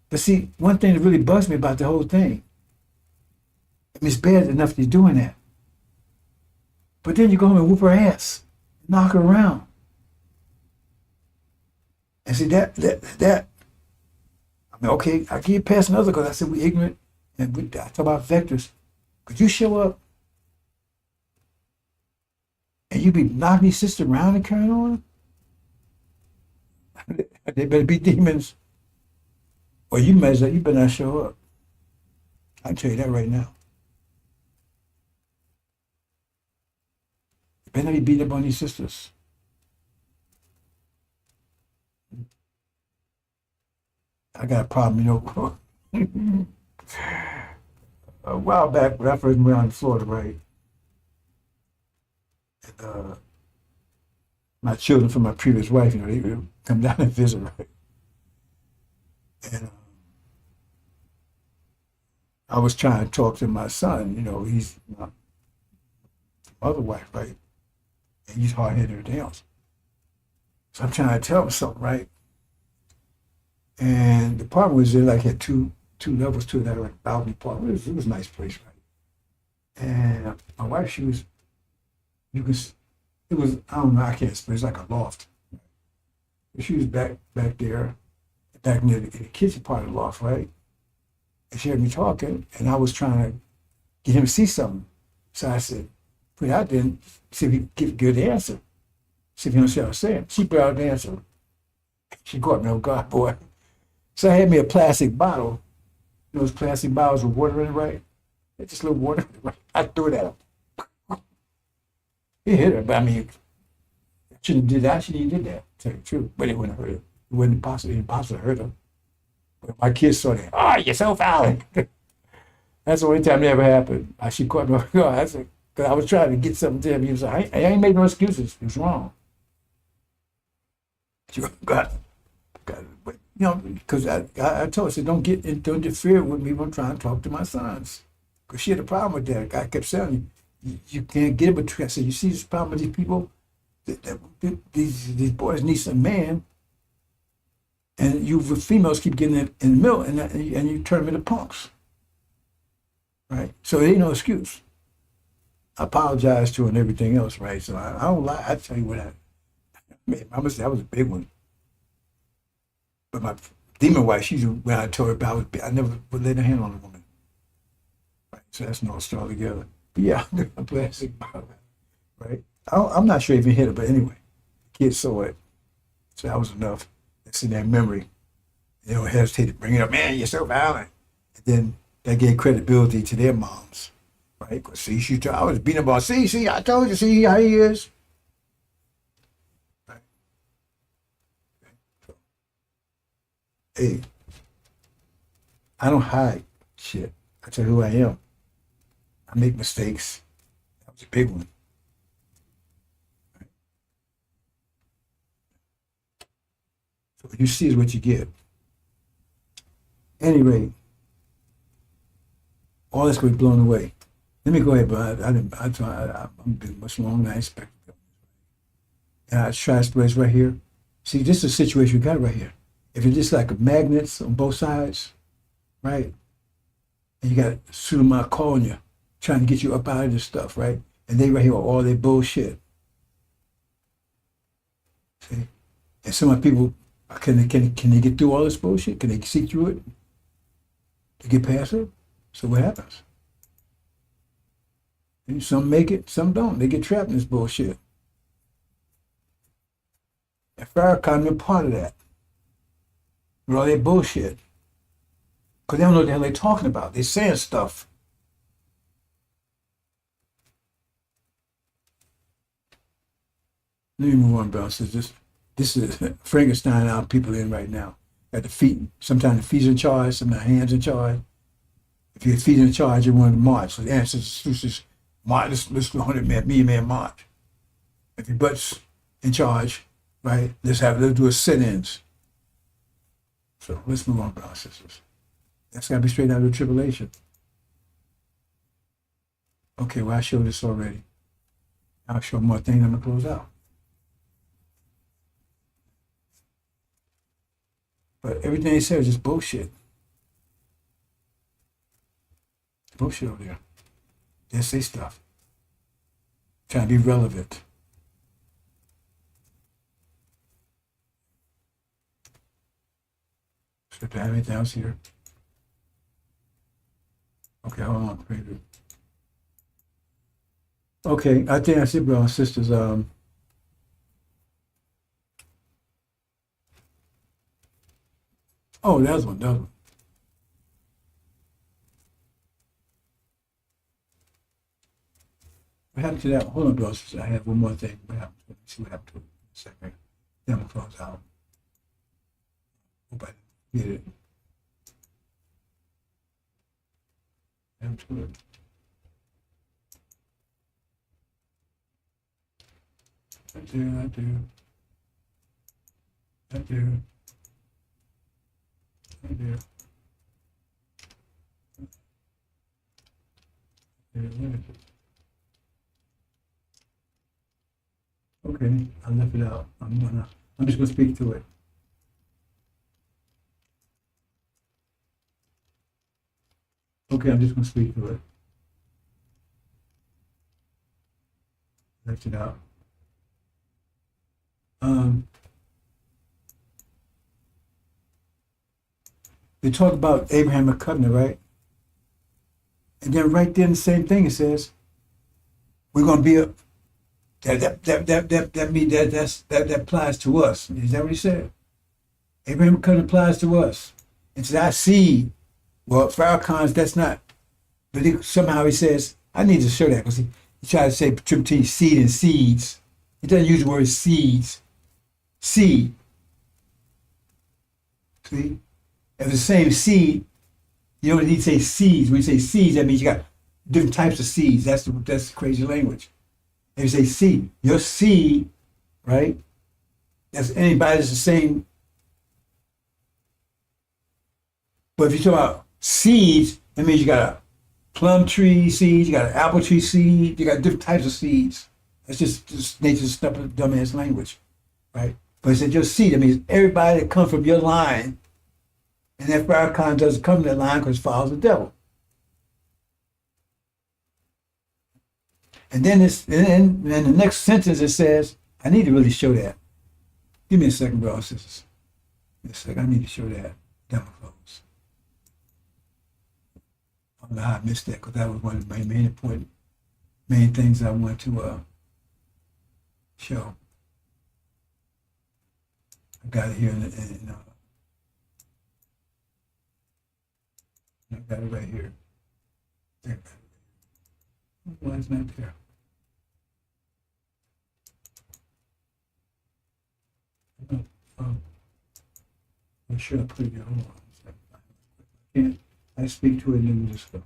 but see, one thing that really bugs me about the whole thing, I mean, it's bad enough that you're doing that. But then you go home and whoop her ass, knock her around. And see, that, I mean, okay, I give you past another because I said we ignorant, and I talk about vectors. Could you show up and you be knocking your sister around and carrying on? They better be demons. Or you better not show up. I can tell you that right now. better not be beating up on these sisters. I got a problem, a while back when I first went out to Florida, right? And, my children from my previous wife, they would come down and visit, right? And I was trying to talk to my son, he's my other wife, right? And he's hard-headed and everything else. So I'm trying to tell him something, right? And the apartment was there, had two levels to it, that like balcony apartment. It was a nice place, right? And my wife, she was, it was, I don't know, I can't explain, it's like a loft. She was back there, back near the kitchen part of the loft, right? And she heard me talking, and I was trying to get him to see something. So I said, put it out there and see if he could give a good answer. See if he understand what I'm saying. She brought out the answer. She caught me, oh God, boy. So I had me a plastic bottle. Those plastic bottles with water in it, right? It's just a little water in it, right? I threw it at him. He hit her, but I mean, I shouldn't have did that. I shouldn't have did that, to tell you the truth. But it wouldn't hurt her. It wasn't impossible to hurt her. But my kids saw that. Oh, you're so violent. That's the only time it ever happened. She caught me off guard. I said, because I was trying to get something to him. He was like, I ain't making no excuses. It was wrong. She got but, because I told her, I said, don't interfere with me when I'm trying to talk to my sons. Because she had a problem with that. I kept saying, you can't get it between. I said, you see this problem with these people? These boys need some man, and you females keep getting it in the middle, and you turn them into punks. Right? So it ain't no excuse. I apologize to her and everything else, right? So I don't lie. I tell you what, I must say that was a big one. But my demon wife, when I told her about it, I never would lay a hand on a woman. Right? So that's no story together. But yeah, I'm plastic about it. Right? I'm not sure if he hit her, but anyway, kids saw it. So that was enough. That's in their memory. They don't hesitate to bring it up. Man, you're so violent. And then that gave credibility to their moms. Right? Because see, I was beating about, see, I told you, see how he is. Right? So, hey, I don't hide shit. I tell you who I am. I make mistakes. That was a big one. Right? So what you see is what you get. Anyway, all this could be blown away. Let me go ahead, but I'm been much longer than I expected. And I try to place right here. See, this is a situation we got right here. If it's just like magnets on both sides, right? And you got Pseudomon calling you, trying to get you up out of this stuff, right? And they right here with all their bullshit. See? And some of the people, can they get through all this bullshit? Can they see through it to get past it? So what happens? And some make it, some don't. They get trapped in this bullshit. And Farrakhan been part of that. With all that bullshit. Because they don't know what the hell they're talking about. They're saying stuff. Let me move on, bro. So this is Frankenstein our people in right now. At the feet. Sometimes the feet in charge, sometimes the hands in charge. If your feet in charge, you want to march. So the answer is march. Let's do 100 man march. If your butt's in charge, right? Let's do a sit-ins. So let's move on, brothers and sisters. That's got to be straight out of the tribulation. Okay, well, I showed this already. I'll show more things. I'm going to close out. But everything they said is just bullshit. Bullshit over there. They say stuff. Trying to be relevant. So do I have anything else here? Okay, hold on. Okay, I think that's it, brothers and sisters. Oh, that's one. What happened to that? Hold on, brothers. I have one more thing. What happened to it? Let's see what happened to it. A second. Then we'll close out. Hope I didn't get it. What happened to it? I do. I do. I do. I do. Where is it? Okay, I left it out. I'm just gonna speak to it. Okay, I'm just gonna speak to it. Left it out. They talk about Abraham and covenant, right? And then right there in the same thing it says, we're gonna be a that applies to us. Is that what he said? Abraham covenant applies to us. It's our seed. Well, Farrakhan's that's not. But somehow he says, I need to show that because he tried to say between seed and seeds. He doesn't use the word seeds. Seed. See? If it's the same seed, you don't need to say seeds. When you say seeds, that means you got different types of seeds. That's crazy language. If you say seed, your seed, right? That's anybody that's the same. But if you talk about seeds, that means you got a plum tree seed, you got an apple tree seed, you got different types of seeds. That's just nature's stupid, dumbass language, right? But it said your seed, that means everybody that comes from your line, and that Farrakhan doesn't come to that line because it follows the devil. And then in the next sentence it says, I need to really show that. Give me a second, bro, sisters. Give me a second, I need to show that. Then we'll close. I don't know how I missed that because that was one of my main things I want to show. I got it here I got it right here. There. Why is not there? I should have put it here. Hold on. I speak to it and then just go.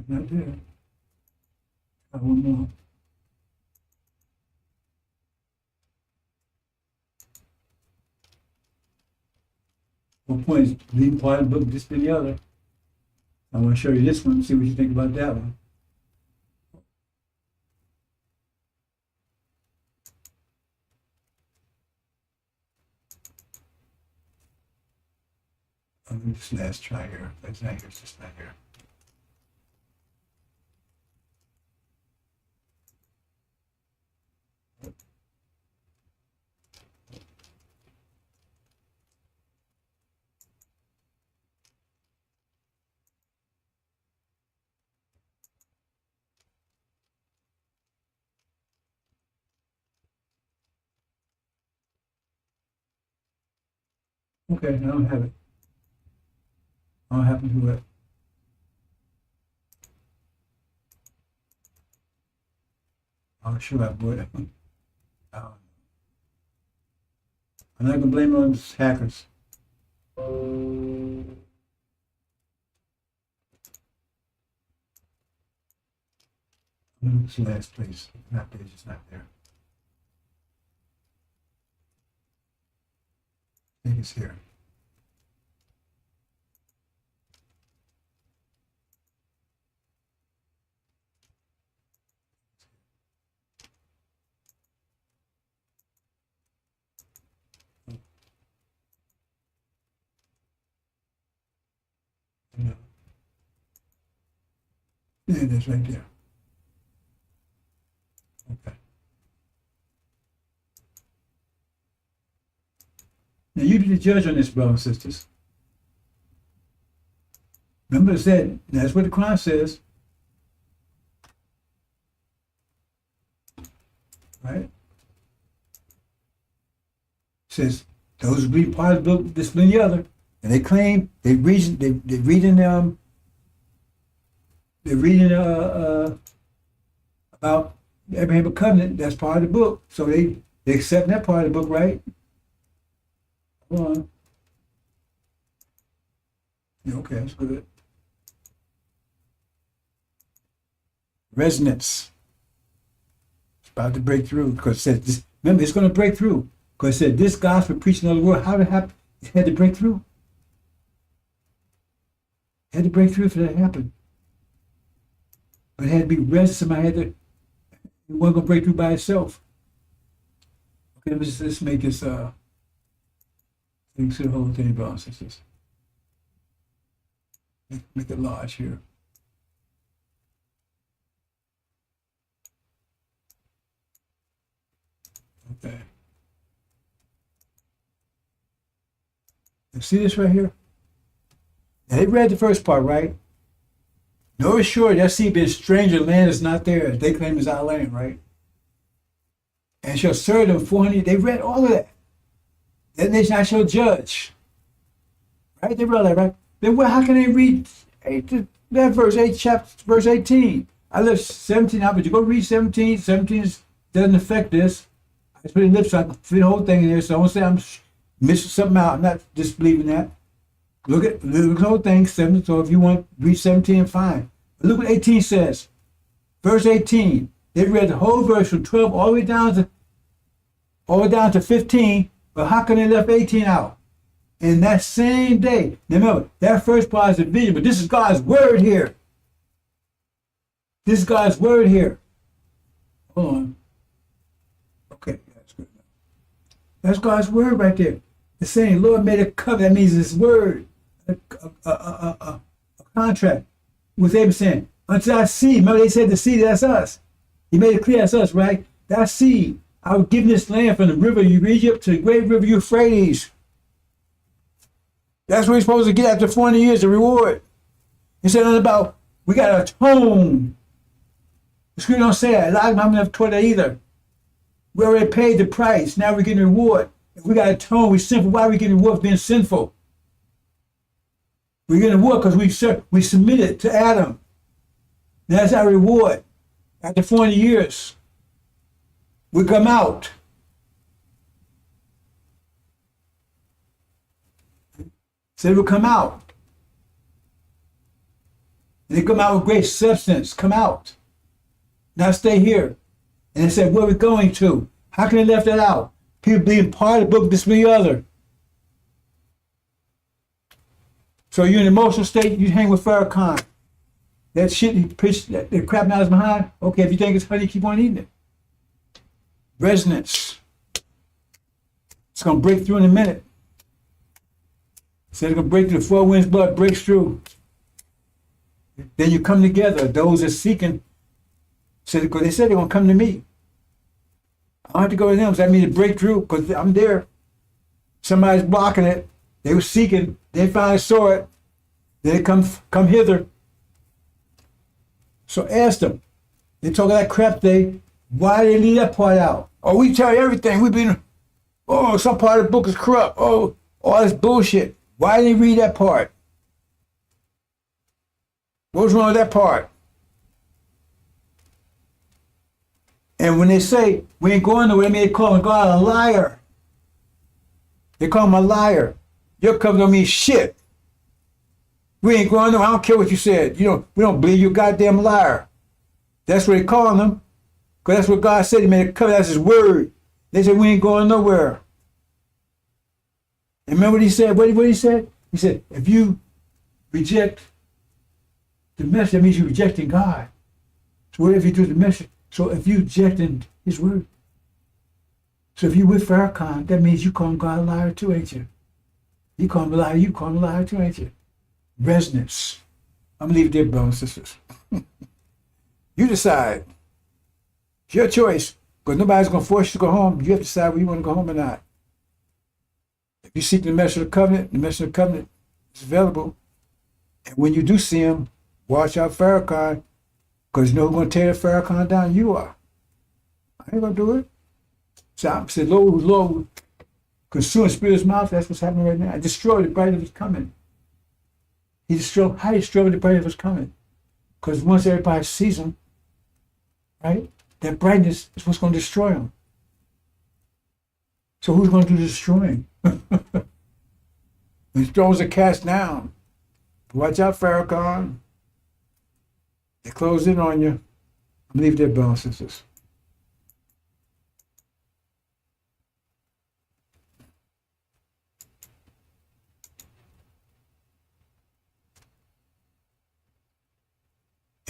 Not there. One more. One point is leave part of the book, just the other. I want to show you this one, see what you think about that one. Let me just last try here. That's not here, it's just not here. Okay, I don't have it. I don't happen to it. I'm sure I bought it. I'm not gonna blame it on the hackers. It's the last place. That page is not there. I think it's here. No. There it is right there. Okay. Now you be the judge on this, brothers and sisters. Remember it said, that's what the Quran says. Right? It says those who believe part of the book, this and the other, and they claim they're reading about the Abrahamic covenant. That's part of the book, so they accept that part of the book, right? Hold on. Yeah, okay, that's good. Resonance. It's about to break through because it said this. Remember, it's going to break through because it said this gospel preaching of the world. How did it happen? It had to break through. It had to break through for that to happen. But it had to be resonant. Somebody had to. It wasn't going to break through by itself. Okay, let's make this thing to the whole thing, brothers and sisters. Make it large here. Okay. You see this right here? Now they read the first part, right? No sure that sea be a stranger land is not there. They claim is our land, right? And shall serve them 400. They read all of that. That nation I shall judge. Right? They read that, right? Then how can they read that verse 8, chapter verse 18? I left 17 out, but you go read 17. 17 doesn't affect this. I just put in lips so I can fit the whole thing in there. So I don't say I'm missing something out. I'm not disbelieving that. Look at the whole thing, 17. So if you want read 17, fine. But look what 18 says. Verse 18. They read the whole verse from 12 all the way down to 15. But how can they left 18 out? In that same day. Now remember, that first part is the vision, but this is God's word here. This is God's word here. Hold on. Okay, that's good. That's God's word right there. It's saying, Lord made a covenant. That means His word, a contract with Abraham saying, until I see. Remember, they said the seed, that's us. He made it clear that's us, right? That seed, I will give this land from the river of Egypt to the great river Euphrates. That's what we're supposed to get after 400 years, the reward. He said nothing about, we got to atone. The scripture don't say that. A lot of them haven't enough taught that either. We already paid the price. Now we're getting reward. If we got to atone, we're sinful. Why are we getting reward for being sinful? We're getting reward because we submitted to Adam. That's our reward. After 400 years, we come out. Said we'll come out. And they come out with great substance. Come out. Now stay here. And they said, where are we going to? How can they left that out? People being part of the book, this and the other. So you're in an emotional state, you hang with Farrakhan. That shit he preached, that crap now is behind. Okay, if you think it's honey, keep on eating it. Resonance. It's going to break through in a minute. Said it's going to break through, the four winds blood breaks through. Then you come together. Those that are seeking, said, because they said they're going to come to me. I don't have to go to them, so that means to break through, because I'm there. Somebody's blocking it. They were seeking. They finally saw it. Then they come hither. So ask them. They talk that crap today. Why did they leave that part out? Oh, we tell you everything. We've been, some part of the book is corrupt. Oh, all this bullshit. Why didn't they read that part? What was wrong with that part? And when they say, we ain't going nowhere, they call God a liar. They call him a liar. Your covenant don't mean shit. We ain't going nowhere. I don't care what you said. We don't believe you, goddamn liar. That's what they call them. Because that's what God said. He made a covenant. That's His word. They said, we ain't going nowhere. And remember what He said? What He said? He said, if you reject the message, that means you're rejecting God. So whatever you do with the message, so if you rejecting His word, so if you with Farrakhan, that means you call God a liar too, ain't you? You call him a liar, you call him a liar too, ain't you? Resonance. I'm gonna leave it there, brothers and sisters. You decide. It's your choice, because nobody's gonna force you to go home. You have to decide whether you want to go home or not. If you seek the message of the message of the covenant is available. And when you do see him, watch out Farrakhan, because you know who's going to tear the Farrakhan down? You are. I ain't gonna do it. So I said, Lord, consume spiritu's mouth. That's what's happening right now. I destroyed the bright that was coming. How do you destroy the bright that was coming? Because once everybody sees him, right, that brightness is what's going to destroy him. So who's going to do the destroying? When thrones are cast down, watch out, Farrakhan. They close in on you. I'm leave their brothers and sisters.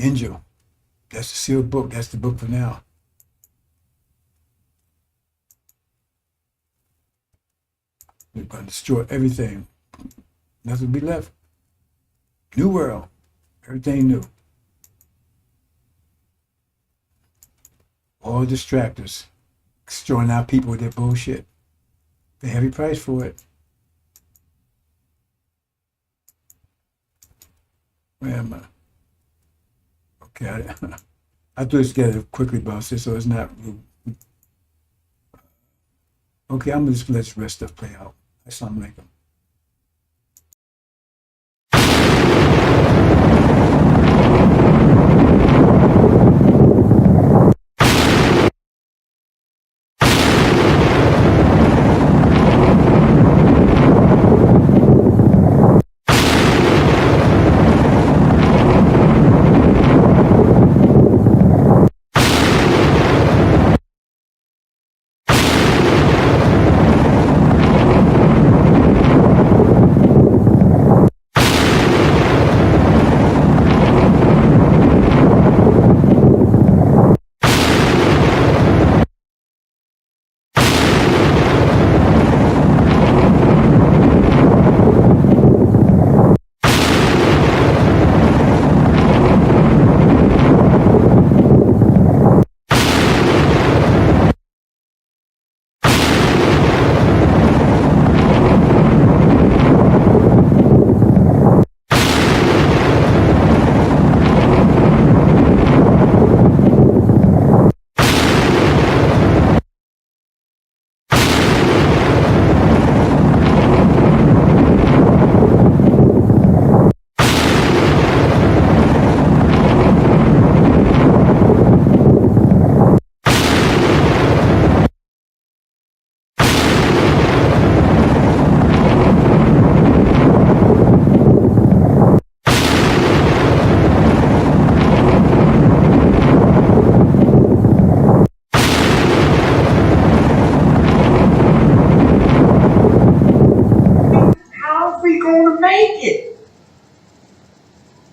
Angel. That's the sealed book. That's the book for now. We're going to destroy everything. Nothing will be left. New world. Everything new. All distractors. Destroying our people with their bullshit. Pay a heavy price for it. Where am I? Okay, I threw this together quickly, boss, so it's not. Okay, I'm just gonna let the rest stuff play out. Assalamu alaikum.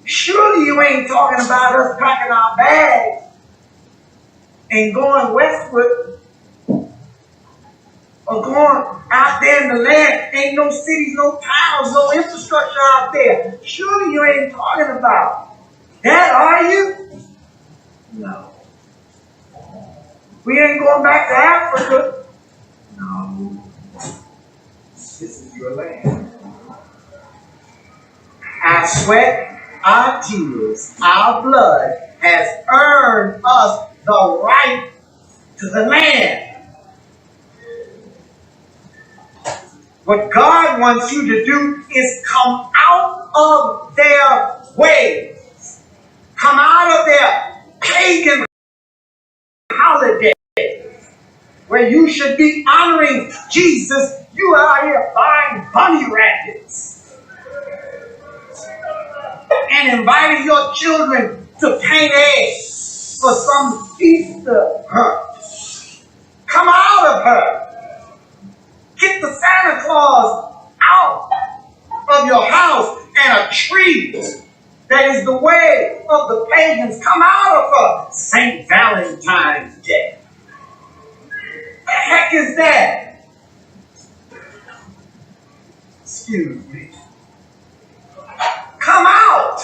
Surely you ain't talking about us packing our bags and going westward or going out there in the land. Ain't no cities, no towns, no infrastructure out there. Surely you ain't talking about that, are you? No. We ain't going back to Africa. No. This is your land. Our sweat, our tears, our blood has earned us the right to the land. What God wants you to do is come out of their ways. Come out of their pagan holiday where you should be honoring Jesus. You are out here buying bunny rabbits and inviting your children to paint eggs for some Easter hunt. Come out of her. Get the Santa Claus out of your house and a tree that is the way of the pagans. Come out of her. St. Valentine's Day. The heck is that? Excuse me. Come out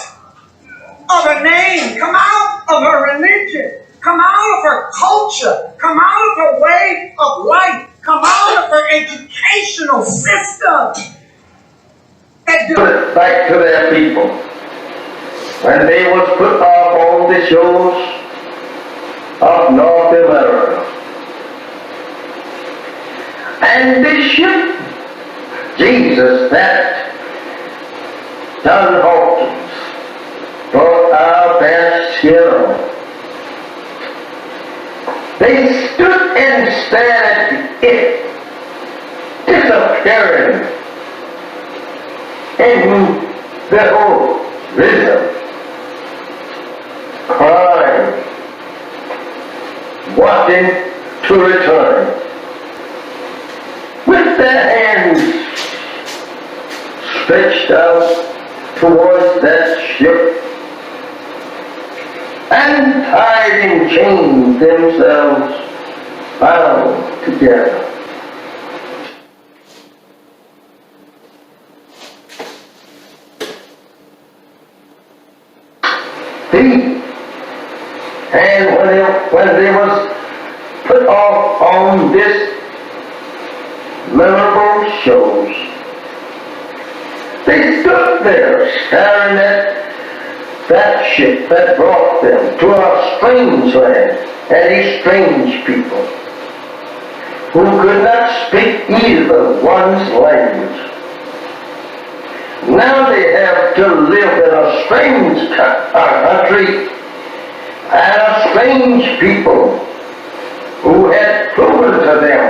of her name. Come out of her religion. Come out of her culture. Come out of her way of life. Come out of her educational system. And back to their people. When they was put off on the shores of North America, And this ship, Jesus, that John Hawkins brought our parents here on. They stood and stared at it disappearing in the horizon, crying, wanting to return, with their hands stretched out towards that ship, and tied in chains themselves, bound together. And when they was put off on this memorable shows, they stood there staring at that ship that brought them to a strange land and a strange people who could not speak either one's language. Now they have to live in a strange country and a strange people who had proven to them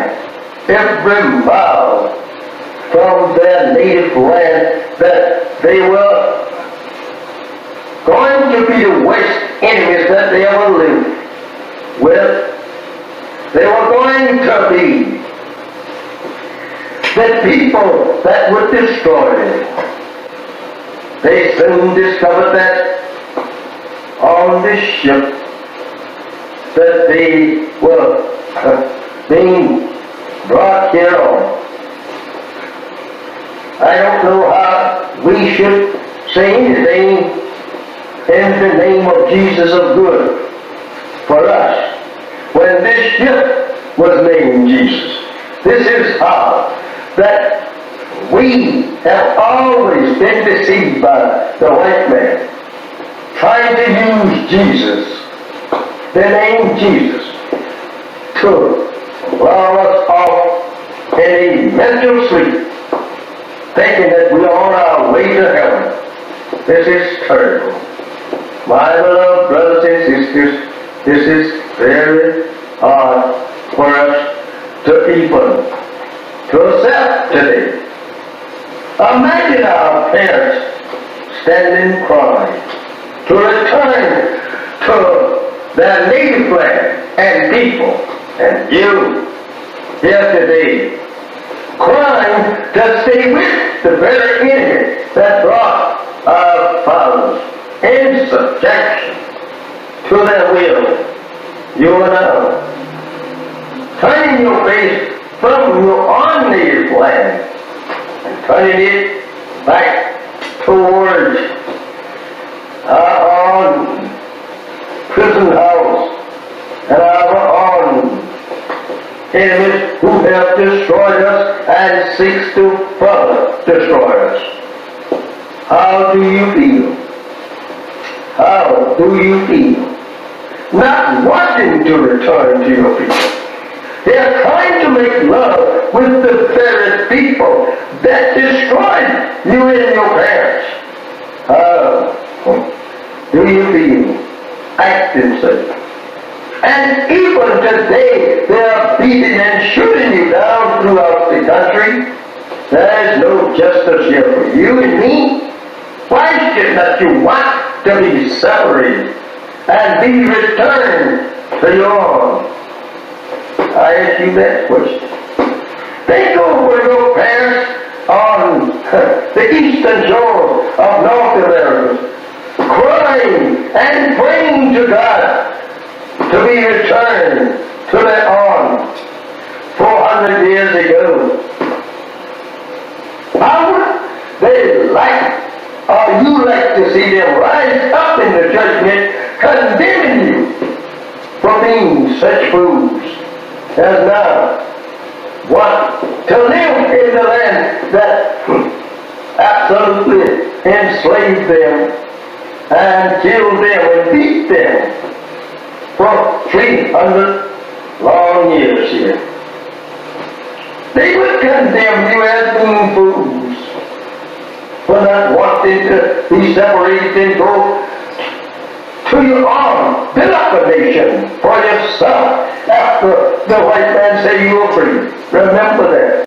every mile from their native land that they were going to be the worst enemies that they ever lived with. They were going to be the people that would destroy them. They soon discovered that on this ship that they were being brought here on. I don't know how we should say anything in the name of Jesus of good for us when this ship was named Jesus. This is how that we have always been deceived by the white man, trying to use Jesus, the name Jesus, to lull us off in a mental sleep, thinking that we are on our way to heaven. This is terrible. My beloved brothers and sisters, this is very hard for us to even to accept today. Imagine our parents standing crying to return to their native land and people, and you here today crying to stay with the very enemy that brought our fathers in subjection to their will. You and I, turning your face from your own native land and turning it back towards our own prison house and our own enemies who have destroyed us and seeks to further destroy us. How do you feel? How do you feel? Not wanting to return to your people. They are trying to make love with the very people that destroyed you and your parents. How do you feel acting such? And even today, they are beating and shooting you down throughout the country. There is no justice here for you and me. Why should not you want to be separated and be returned to your own? I ask you that question. Think over your parents on the eastern shore of North America, crying and praying to God to be returned to their own 400 years ago. How would they like, or you like to see them rise up in the judgment condemning you for being such fools as now want to live in the land that absolutely enslaved them and killed them and beat them for 300 long years here. They would condemn you as being fools for not wanting to be separated and go to your own, build up a nation for yourself after the white man say you are free. Remember that.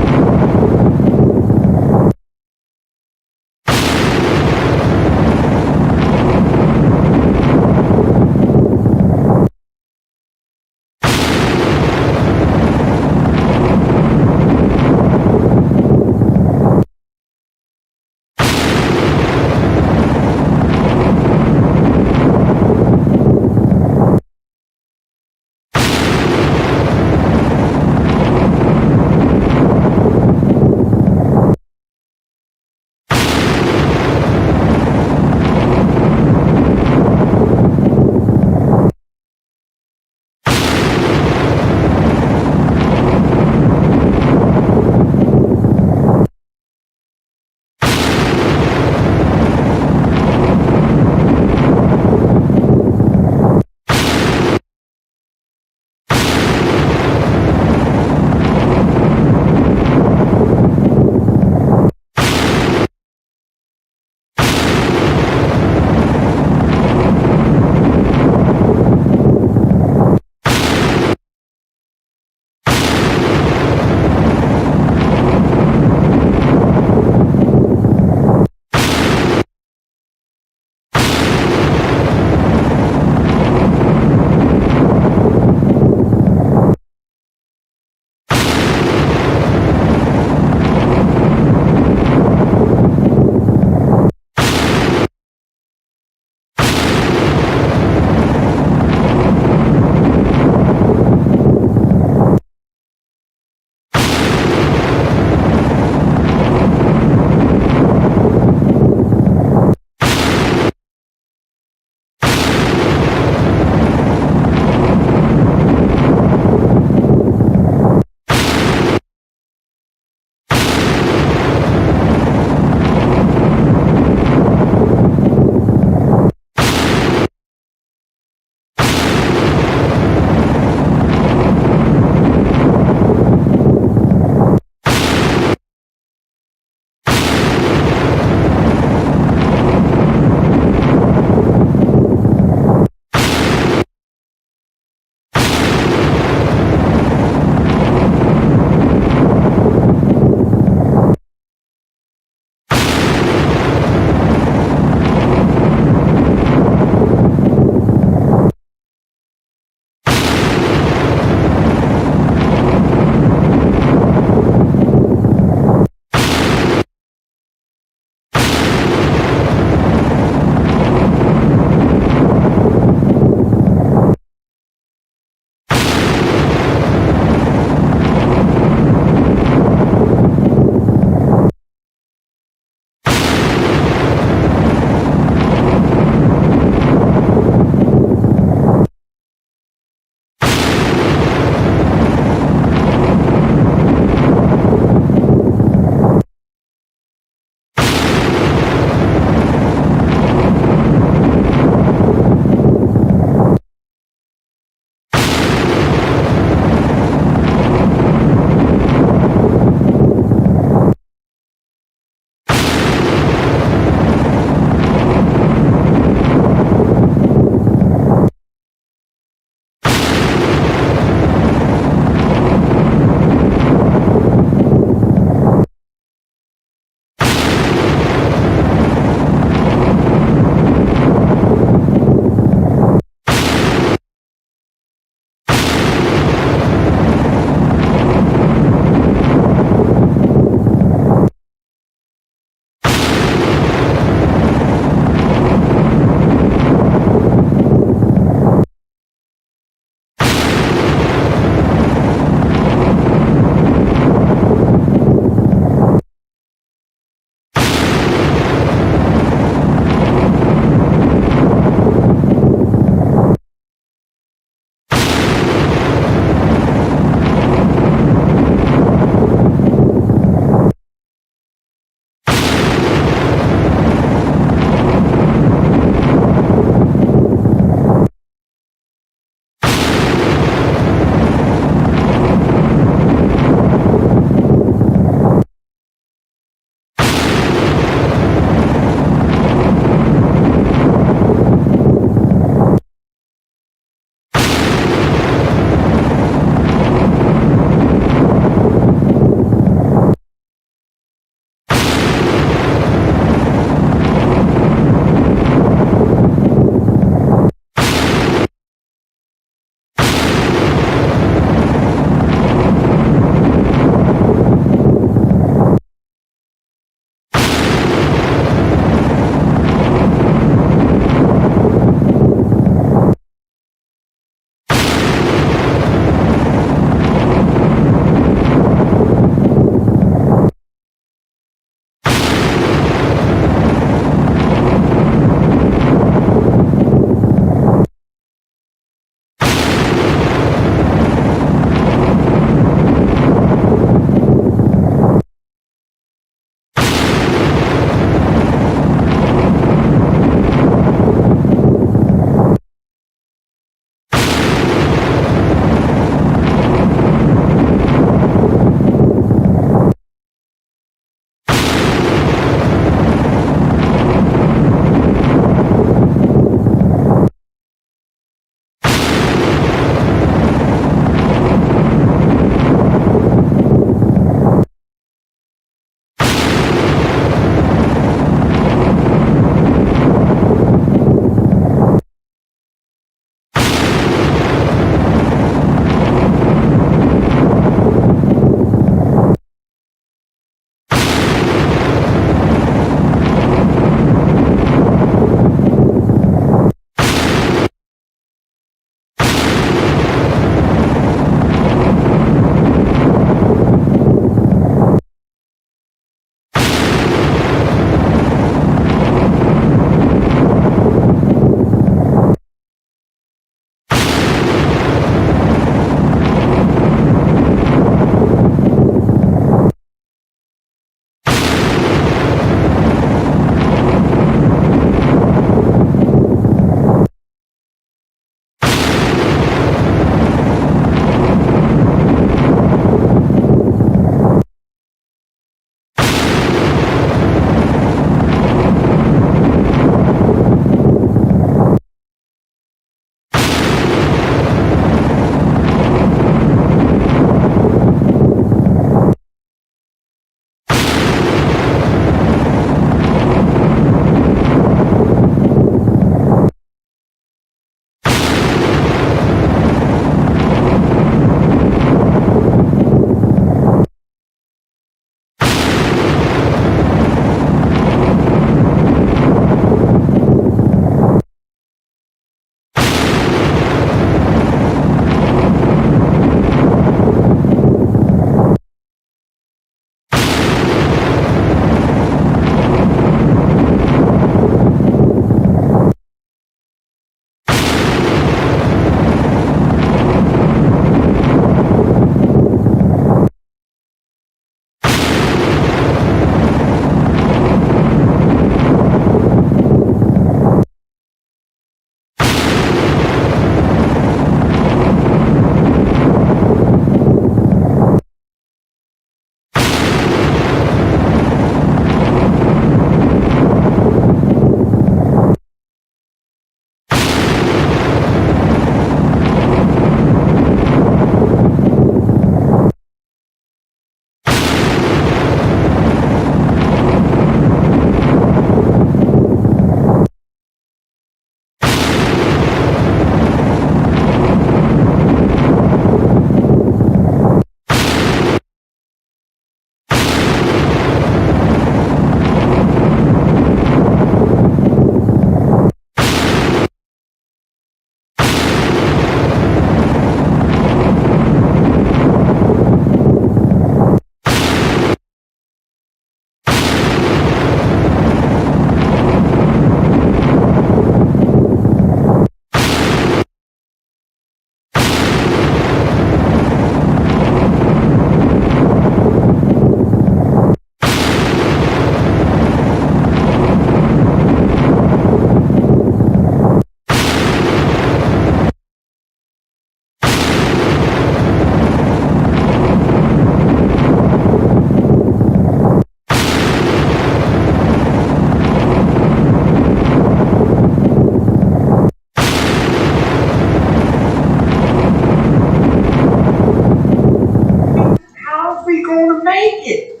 going to make it.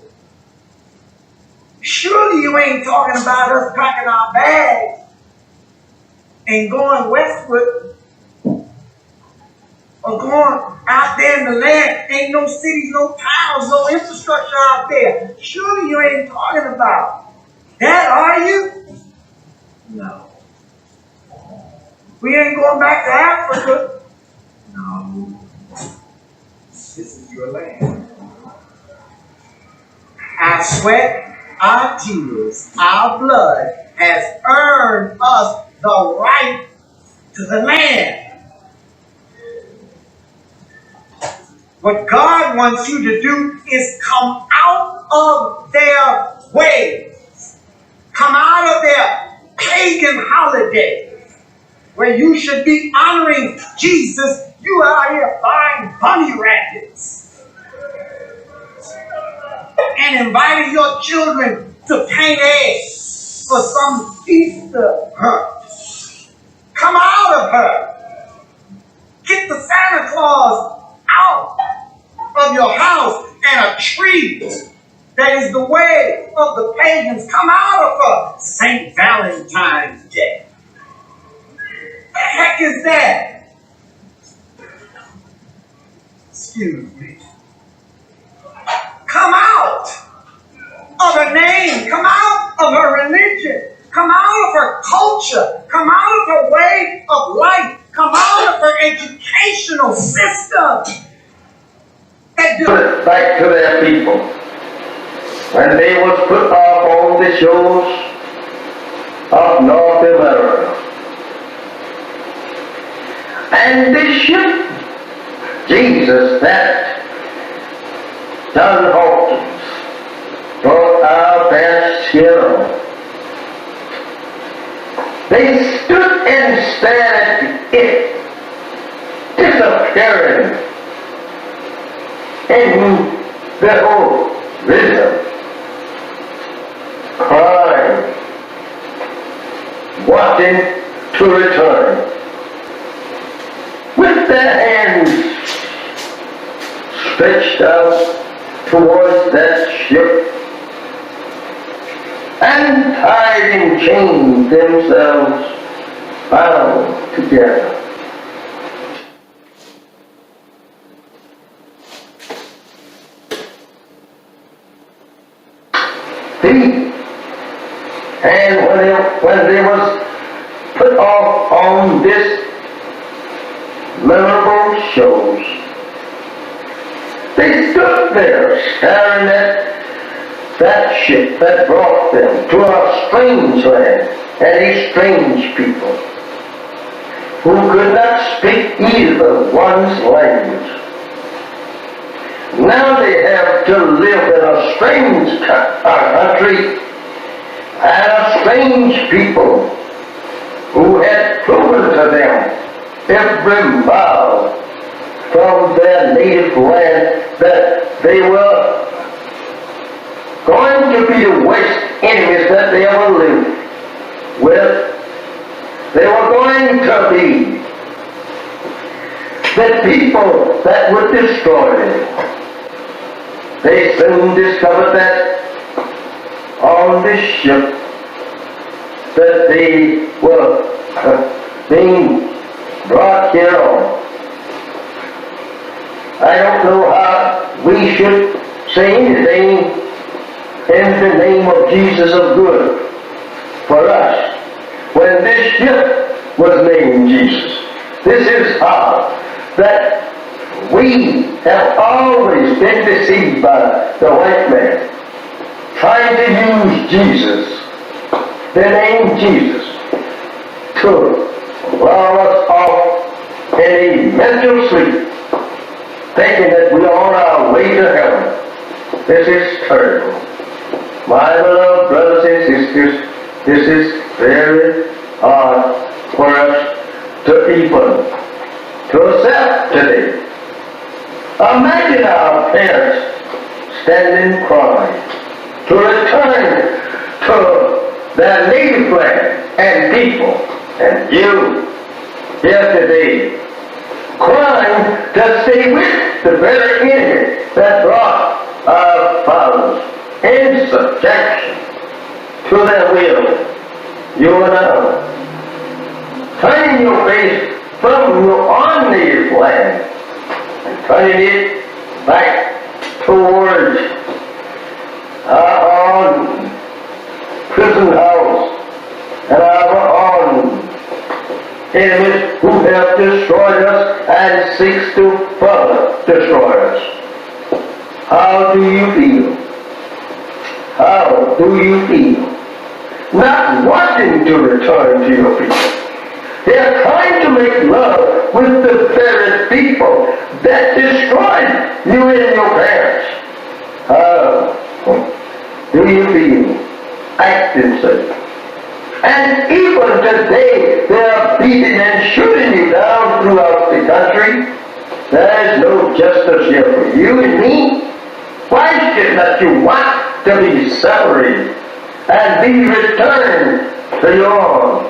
Surely you ain't talking about us packing our bags and going westward or going out there in the land. Ain't no cities, no towns, no infrastructure out there. Surely you ain't talking about that, are you? No. We ain't going back to Africa. No. This is your land. Our sweat, our tears, our blood has earned us the right to the land. What God wants you to do is come out of their ways. Come out of their pagan holidays where you should be honoring Jesus. You are out here buying bunny rabbits and inviting your children to paint eggs for some Easter hunt. Come out of her. Get the Santa Claus out of your house and a tree that is the way of the pagans. Come out of her. St. Valentine's Day. What the heck is that? Excuse me. Come out of her name. Come out of her religion. Come out of her culture. Come out of her way of life. Come out of her educational system. Put it back to their people. When they was put off on the shores of North America. And this ship, Jesus, that John Hawkins brought our best hero. They stood and stared at it disappearing in the horizon, crying, wanting to return. With their hands stretched out towards that ship and tied in chains themselves bound together. And when they was put off on this memorable shows, they stood there staring at that ship that brought them to a strange land and a strange people who could not speak either one's language. Now they have to live in a strange country and a strange people who had proven to them every mile from their native land that they were going to be the worst enemies that they ever lived with. They were going to be the people that would destroy them. They soon discovered that on this ship that they were being brought here on. I don't know how we should say anything in the name of Jesus of good for us when this ship was named Jesus. This is how that we have always been deceived by the white man, trying to use Jesus, the name Jesus, to lull us off in a mental sleep, thinking that we are on our way to heaven. This is terrible. My beloved brothers and sisters, this is very hard for us to even to accept today. Imagine our parents standing crying to return to their native land and people, and you here today crying to stay with the very enemy that brought in subjection to their will, you and I, turning your face from your own native land and turning it back towards our own prison house and our own enemies who have destroyed us and seeks to further destroy us. How do you feel? How do you feel? Not wanting to return to your people. They are trying to make love with the very people that destroyed you and your parents. How do you feel acting such? And even today, they are beating and shooting you down throughout the country. There is no justice here for you and me. Why is it that you want to be separated and be returned to your own?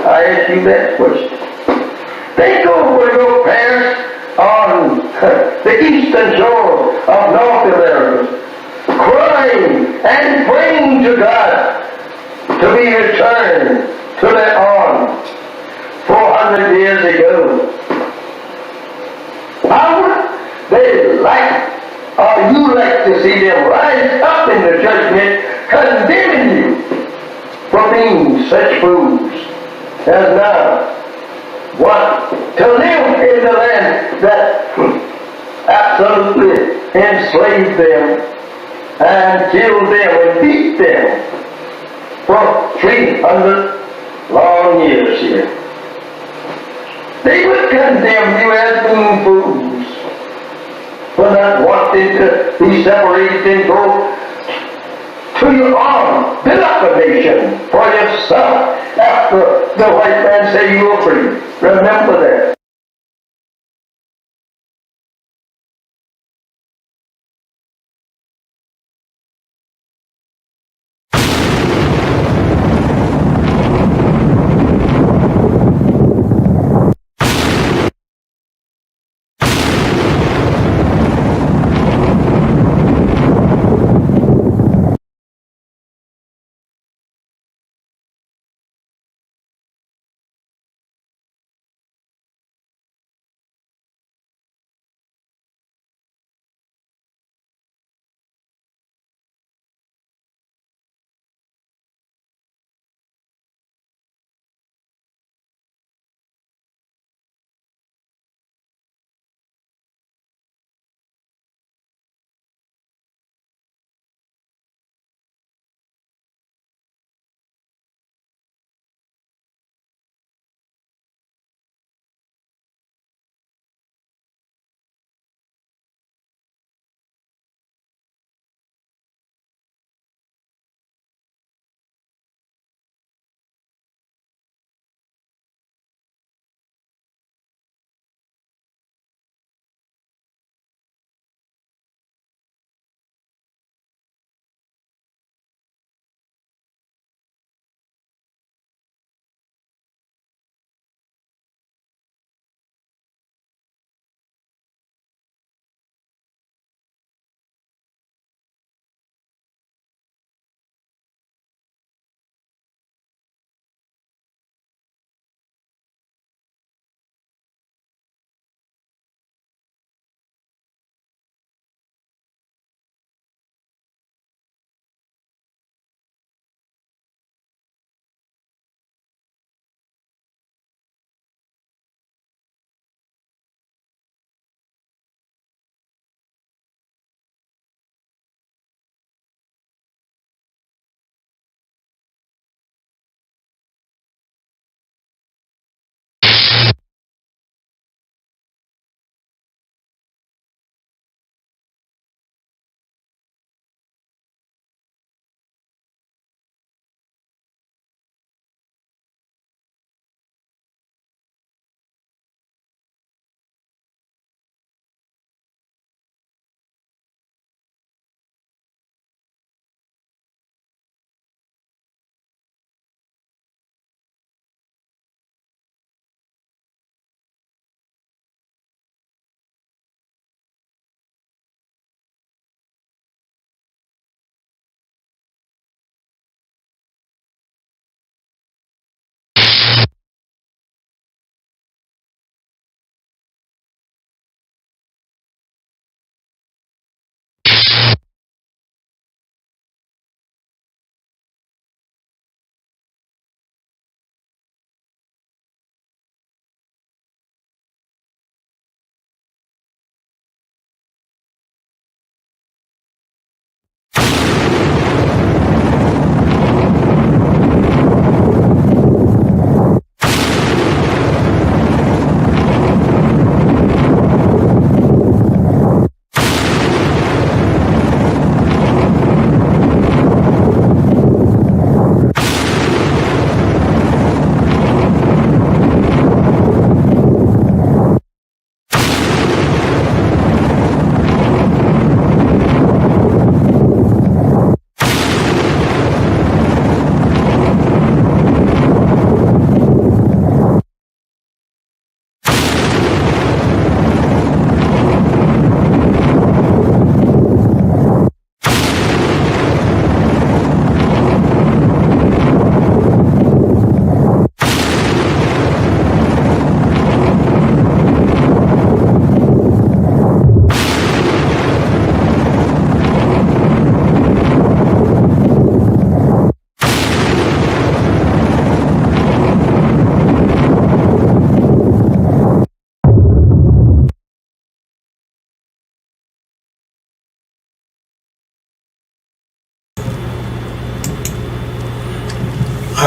I ask you that question. Think over your parents on the eastern shore of North America, crying and praying to God to be returned to their own 400 years ago. How would they like, or you like to see them rise up in the judgment condemning you for being such fools as now want to live in the land that absolutely enslaved them and killed them and beat them for 300 long years here. They would condemn you as being fools for not wanting to be separated and go to your own, build up a nation for yourself after the white man say you were free. Remember that.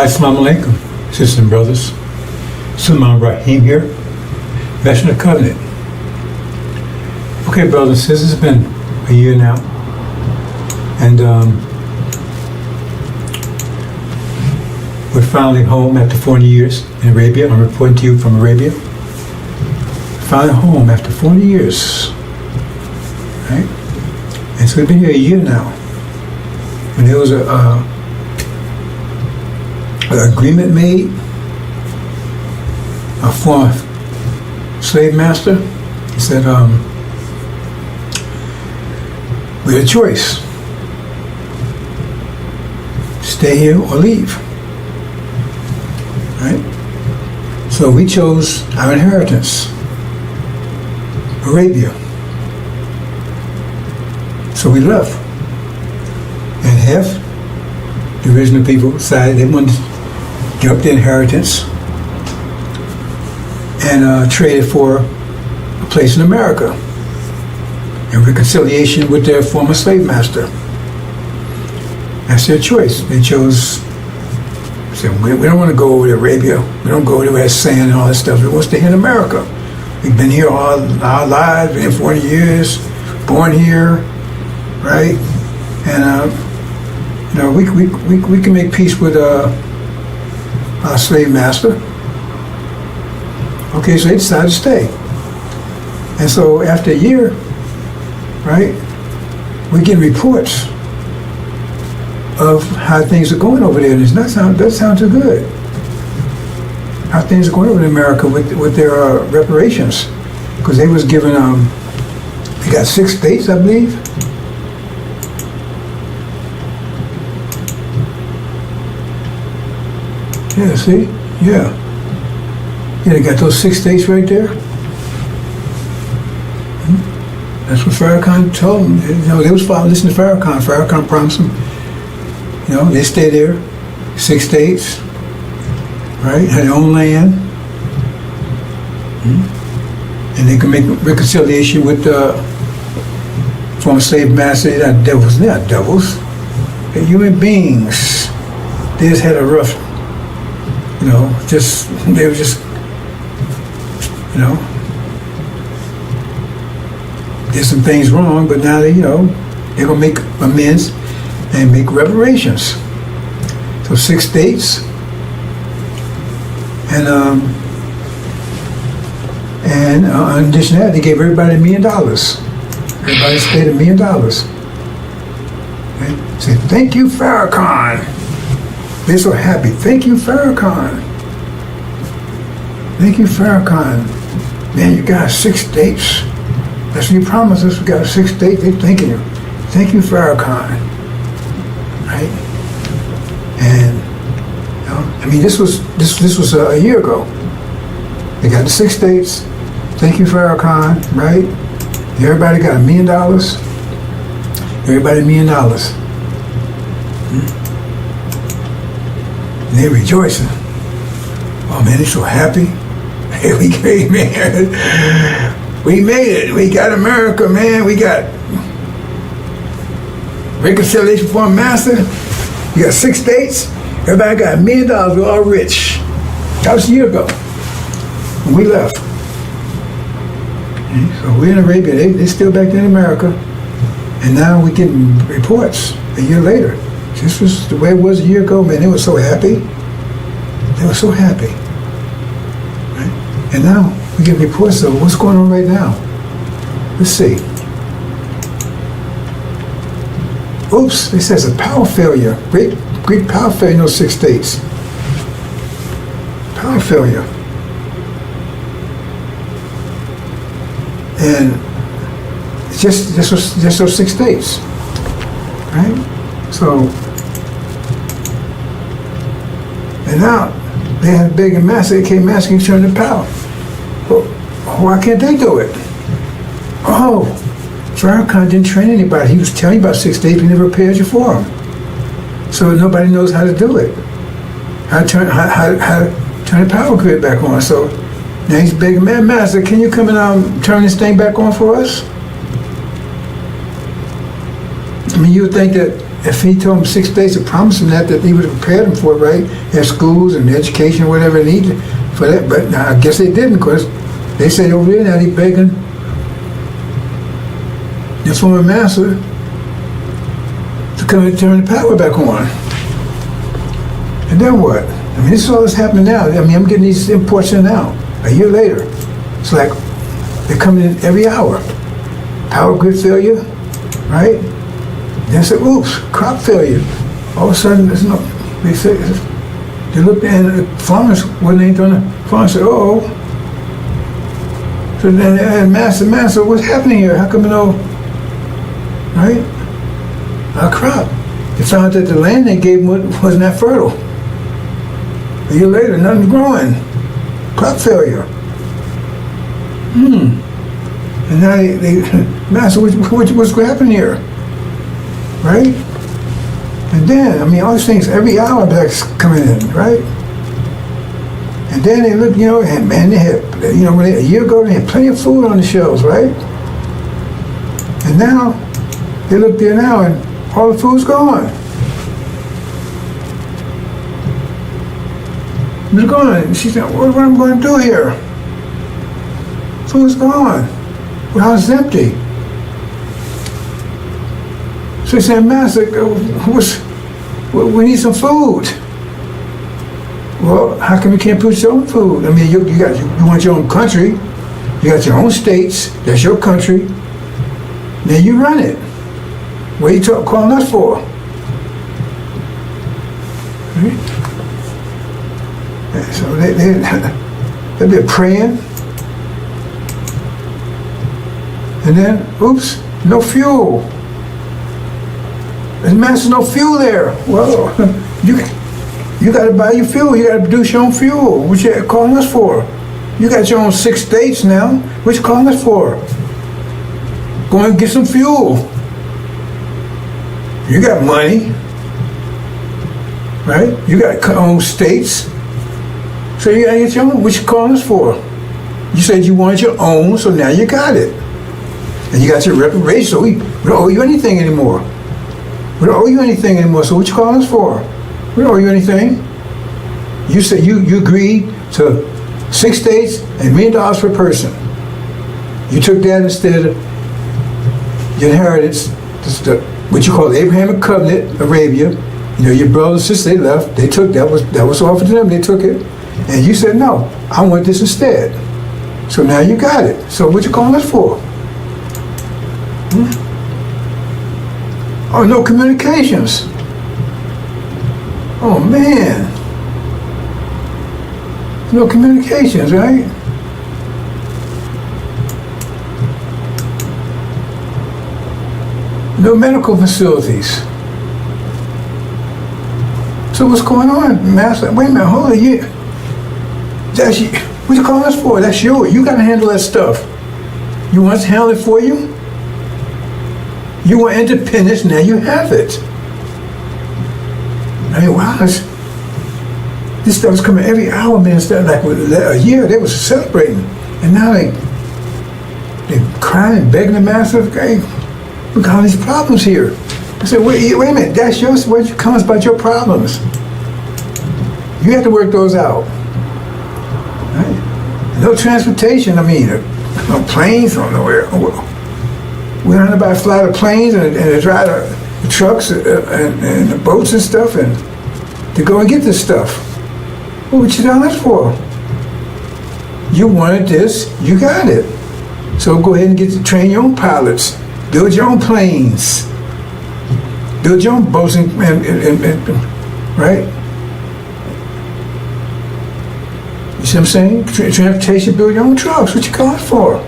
Hi, Assalamu alaikum, sisters and brothers. Sulman Rahim here, Veteran of Covenant. Okay, brothers and sisters, it's been a year now, and we're finally home after 40 years in Arabia. I'm reporting to you from Arabia. Finally home after 40 years, right? And so we've been here a year now. When there was an agreement made, a former slave master, he said, we had a choice, stay here or leave, right? So we chose our inheritance, Arabia. So we left. And half the original people decided they wanted to give up their inheritance and trade it for a place in America in reconciliation with their former slave master. That's their choice. They chose, said, we don't want to go over to Arabia. We don't go to where it's sand and all that stuff. We want to stay here in America. We've been here all our lives, been here 40 years, born here, right? And we can make peace with our slave master. Okay, so they decided to stay. And so after a year, right, we get reports of how things are going over there, and it doesn't sound too good. How things are going over in America with their reparations, because they was given they got 6 states, I believe. Yeah, see? Yeah. Yeah, they got those 6 states right there. That's what Farrakhan told them. They was listening to Farrakhan. Farrakhan promised them, they stay there, 6 states, right? Had their own land. And they can make reconciliation with the former slave master. They're not devils. They're not devils. They're human beings. They just had a rough, they were just, did some things wrong, but now they're gonna make amends and make reparations. So 6 states, and in addition to that, they gave everybody $1 million. Everybody stayed $1 million. Okay? Say, thank you, Farrakhan. They're so happy. Thank you, Farrakhan. Thank you, Farrakhan. Man, you got 6 states. That's what you promised us. We got 6 states. They're thanking you. Thank you, Farrakhan. Right? And this was a year ago. They got the 6 states. Thank you, Farrakhan. Right? Everybody got $1 million. Everybody $1 million. And they're rejoicing. Oh man, they're so happy. Hey, we made it. We got America, man. We got reconciliation for a master. We got 6 states. Everybody got $1 million. We're all rich. That was a year ago when we left. Okay, so we're in Arabia. They're still back there in America. And now we're getting reports a year later. This was the way it was a year ago, man. They were so happy. They were so happy. Right? And now we get reports of what's going on right now. Let's see. Oops, it says a power failure. Great power failure in those 6 states. Power failure. And it's just those 6 states. Right? So, and now they have big and massive. They came asking to turn the power. Well, why can't they do it? Oh, Farrakhan didn't train anybody. He was telling you about 6 states, he never prepared you for them. So nobody knows how to do it. How to turn the power grid back on. So now he's begging, man, master, can you come and turn this thing back on for us? I mean, you would think that if he told them 6 days to promise them that he would have prepared them for it, right? Their schools and education, whatever they needed for that. But I guess they didn't, because they said over there now he's begging this former master to come and turn the power back on. And then what? I mean, this is all that's happening now. I mean, I'm getting these imports in now. A year later, it's like they're coming in every hour. Power grid failure, right? Then say, oops, crop failure. All of a sudden, there's no. They say they looked at the farmers when they done the farmers said, oh. So then they asked master, what's happening here? How come you know? Right? Our crop. They found that the land they gave them wasn't that fertile. A year later, nothing's growing. Crop failure. And now they master, what's happening here? Right? And then, I mean, all these things, every hour that's coming in, right? And then they look, and they had, a year ago, they had plenty of food on the shelves, right? And now, they look there now, and all the food's gone. It's gone. And she said, what am I going to do here? Food's gone. The house is empty. So he said, Master, we need some food. Well, how come you can't produce your own food? I mean, you want your own country. You got your own states. That's your country. Then you run it. What are you calling us for? Right? So they'll be praying. And then, oops, no fuel. There's master, no fuel there. Well, you got to buy your fuel. You got to produce your own fuel. What you calling us for? You got your own 6 states now. What you calling us for? Go and get some fuel. You got money, right? You got your own states. So you got to get your own. What you calling us for? You said you wanted your own, so now you got it. And you got your reparation, so we don't owe you anything anymore. We don't owe you anything anymore, so what you calling us for? We don't owe you anything. You said you agreed to 6 states and $1 million per person. You took that instead of your inheritance, what you call the Abrahamic covenant, Arabia. Your brothers and sisters, they left, they took, that was offered to them, they took it. And you said, no, I want this instead. So now you got it. So what you calling us for? Oh, no communications. Oh, man. No communications, right? No medical facilities. So what's going on, Master? Wait a minute, hold on. That's you. What you calling us for? That's yours. You got to handle that stuff. You want us to handle it for you? You want independence, now you have it. I mean, wow, this stuff was coming every hour, man. Instead of like a year, they was celebrating. And now they crying and begging the master, hey, we got all these problems here. I said, wait a minute, that's yours. Where you come about your problems? You have to work those out. Right? No transportation, I mean, no planes, no nowhere. We don't know about fly the planes and drive the trucks and the boats and stuff and to go and get this stuff. Well, what you done that for? You wanted this, you got it. So go ahead and get to train your own pilots, build your own planes, build your own boats and right? You see what I'm saying? Transportation, build your own trucks. What you calling for?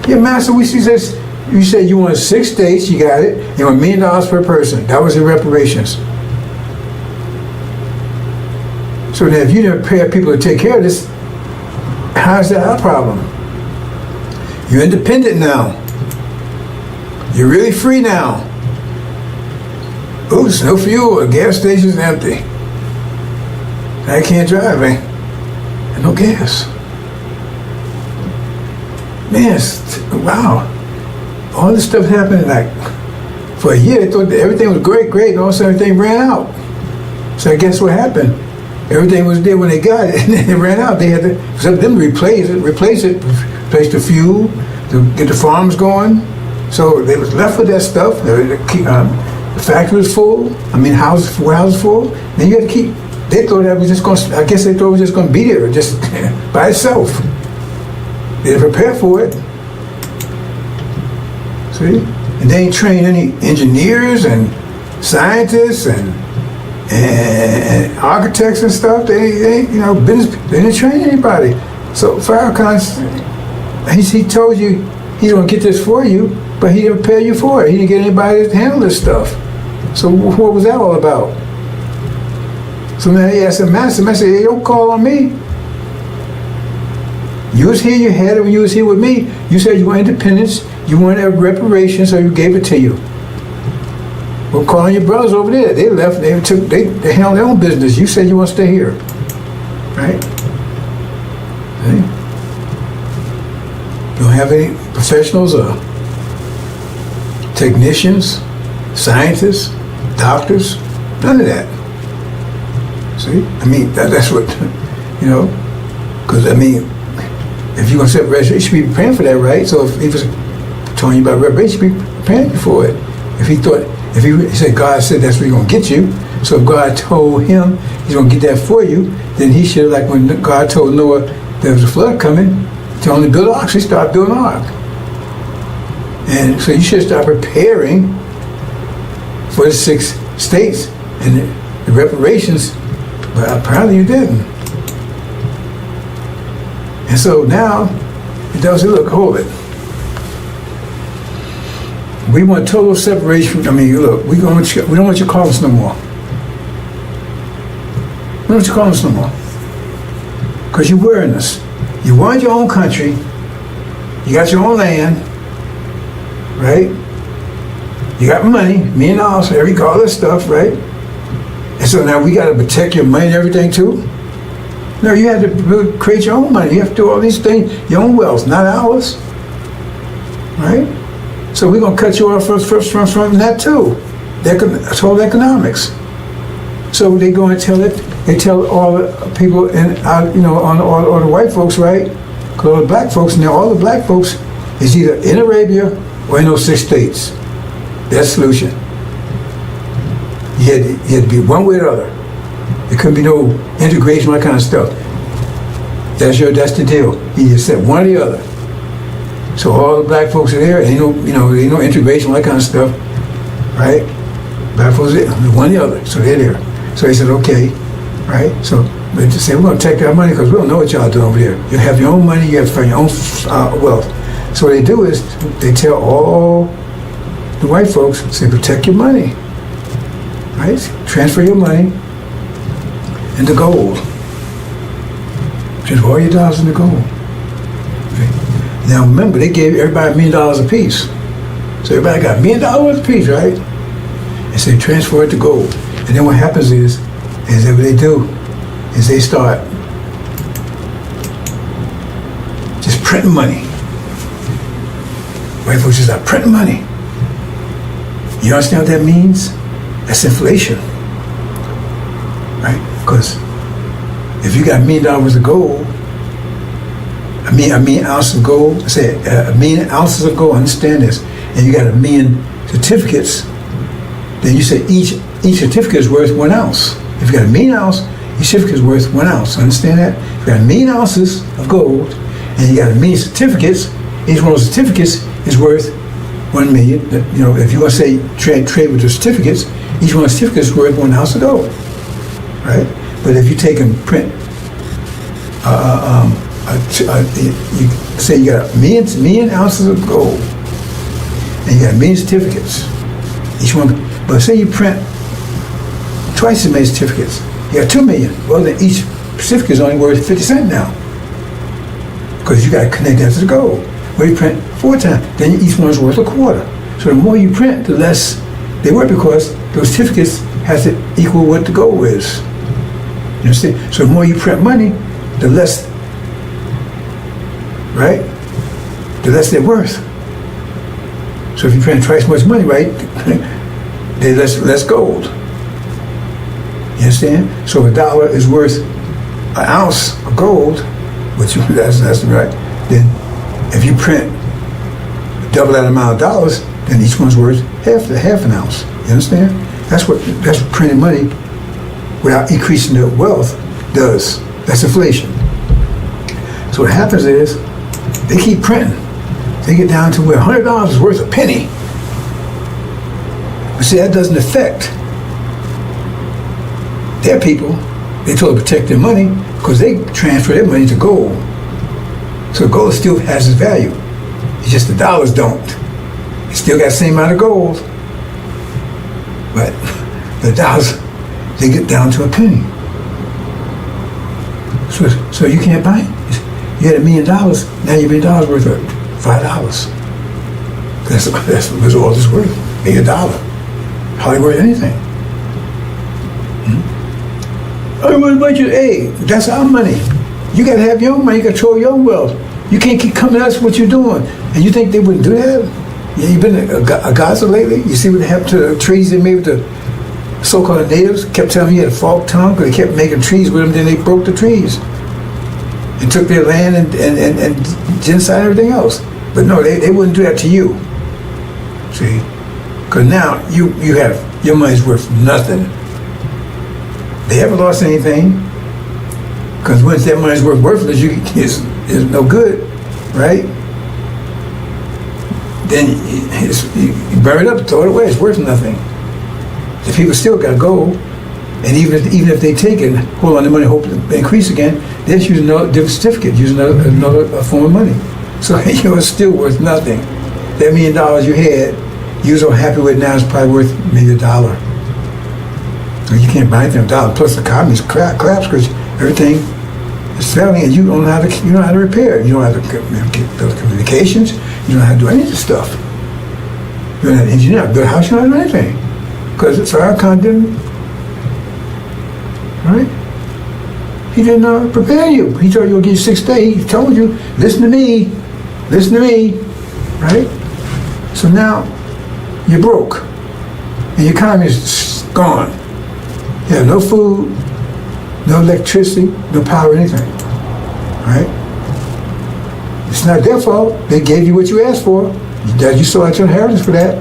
Yeah, Master, we see this. You said you wanted 6 states, you got it. You want $1 million per person. That was your reparations. So then if you didn't pay people to take care of this, how's that our problem? You're independent now. You're really free now. Oops, no fuel, the gas station's empty. I can't drive, eh? And no gas. Man, wow. All this stuff happened in like For a year, they thought that everything was great, and all of a sudden everything ran out. So I guess what happened? Everything was there when they got it, and then it ran out. They had to, except them to replace the fuel, to get the farms going. So they was left with that stuff. The factory was full. I mean, warehouses full. Then you had to keep. They thought that was just going. I guess they thought it was just going to be there, just by itself. They didn't prepare for it. See, and they ain't trained any engineers and scientists and architects and stuff. They ain't, business. They didn't train anybody. So Farrakhan, he told you he's going to get this for you, but he didn't prepare you for it. He didn't get anybody to handle this stuff. So what was that all about? So now he asked the master, hey, don't call on me. You was here, you had it when you was here with me. You said you want independence, you wanted reparations, so you gave it to you. Well, calling your brothers over there. They left, they handled their own business. You said you want to stay here. Right? See? You don't have any professionals or technicians, scientists, doctors, none of that. See? I mean, that's what, because I mean, if you're going to set reparation, you should be preparing for that, right? So if he was telling you about reparation, you should be preparing for it. If he said God said that's what he's going to get you, so if God told him he's going to get that for you, then he should, like when God told Noah there was a flood coming, to only build an ark, so he started building an ark. And so you should start preparing for the 6 states and the reparations, but apparently you didn't. And so now, it does say, look, hold it. We want total separation. I mean, look, we don't want you to call us no more. We don't want you to call us no more. Because you're wearing us. You want your own country. You got your own land. Right? You got money, $1 million, all this stuff, right? And so now we got to protect your money and everything too? No, you have to create your own money. You have to do all these things, your own wealth, not ours. Right? So we're going to cut you off from that too. That's all economics. So they go and tell it. They tell all the people all the white folks, right? Because all the black folks, now all the black folks is either in Arabia or in those 6 states. That's the solution. You had to be one way or the other. There couldn't be no integration, all that kind of stuff. That's the deal. You just said one or the other. So all the black folks are there, ain't no integration, all that kind of stuff, right? Black folks are there, one or the other, so they're there. So they said, okay, right? So they just say, we're going to take that money because we don't know what y'all doing over there. You have your own money, you have to find your own wealth. So what they do is they tell all the white folks, say, protect your money, right? Transfer your money into gold. Transfer all your dollars into gold. Okay. Now remember, they gave everybody $1 million a piece. So everybody got $1 million a piece, right? And so they transfer it to gold. And then what happens is that what they do is they start just printing money. White folks just start printing money. You understand what that means? That's inflation. Right? Because if you got $1 million of gold, a million ounces of gold, say a million ounces of gold, understand this, and you got 1 million certificates, then you say each certificate is worth 1 ounce. If you got 1 million ounces, each certificate is worth 1 ounce. Understand that? If you got 1 million ounces of gold and you got 1 million certificates, each one of those certificates is worth 1 million. If you want to say trade with the certificates, each one of the certificates is worth 1 ounce of gold. Right? But if you take and print, you say you got 1 million ounces of gold and you got 1 million certificates, each one. But say you print twice as many certificates, you got 2 million. Well, then each certificate is only worth 50 cents now, because you got to connect that to the gold. Well, you print 4 times, then each one is worth a quarter. So the more you print, the less they worth, because those certificates has to equal what the gold is. You understand? So the more you print money, the less, right? The less they're worth. So if you print twice as much money, right, then less gold. You understand? So $1 is worth an ounce of gold, which that's right. Then if you print double that amount of dollars, then each one's worth half an ounce. You understand? That's what printing money without increasing the wealth does. That's inflation. So what happens is they keep printing. They get down to where $100 is worth a penny. But see, that doesn't affect their people. They told to protect their money because they transfer their money to gold. So gold still has its value. It's just the dollars don't. It still got the same amount of gold. But the dollars, they get down to a penny. So you can't buy it. You had $1 million, now your $1 million worth of $5. That's all it's worth. $1 million. Hardly worth anything. Hey, that's our money. You gotta have your own money, you control your own wealth. You can't keep coming to us what you're doing. And you think they wouldn't do that? Yeah, you been a Gaza lately? You see what happened to the trees they made with the so-called natives? Kept telling me you had a forked tongue because they kept making trees with them, then they broke the trees. And took their land and genocide and everything else. But no, they wouldn't do that to you. See? Because now you have, your money's worth nothing. They haven't lost anything. Because once that money's worthless, it's no good, right? Then you burn it up, throw it away, it's worth nothing. The people still got gold. And even if they take it, hold on to money, hope to increase again, they're using a different certificate, using another form of money. So it's still worth nothing. That $1 million you had, you was so happy with it now, it's probably worth maybe $1. So you can't buy anything with $1. Plus the economy's collapsed because everything is failing, and you don't know how to repair it. You don't have to get those communications. You don't know how to do any of this stuff. You don't have to engineer, build a house. You don't have to do anything because Farrakhan didn't. Right? He didn't prepare you. He told you he'll give you 6 days. He told you, listen to me, right? So now you're broke, and your economy is gone. You have no food, no electricity, no power, anything, right? It's not their fault. They gave you what you asked for. You saw out your inheritance for that.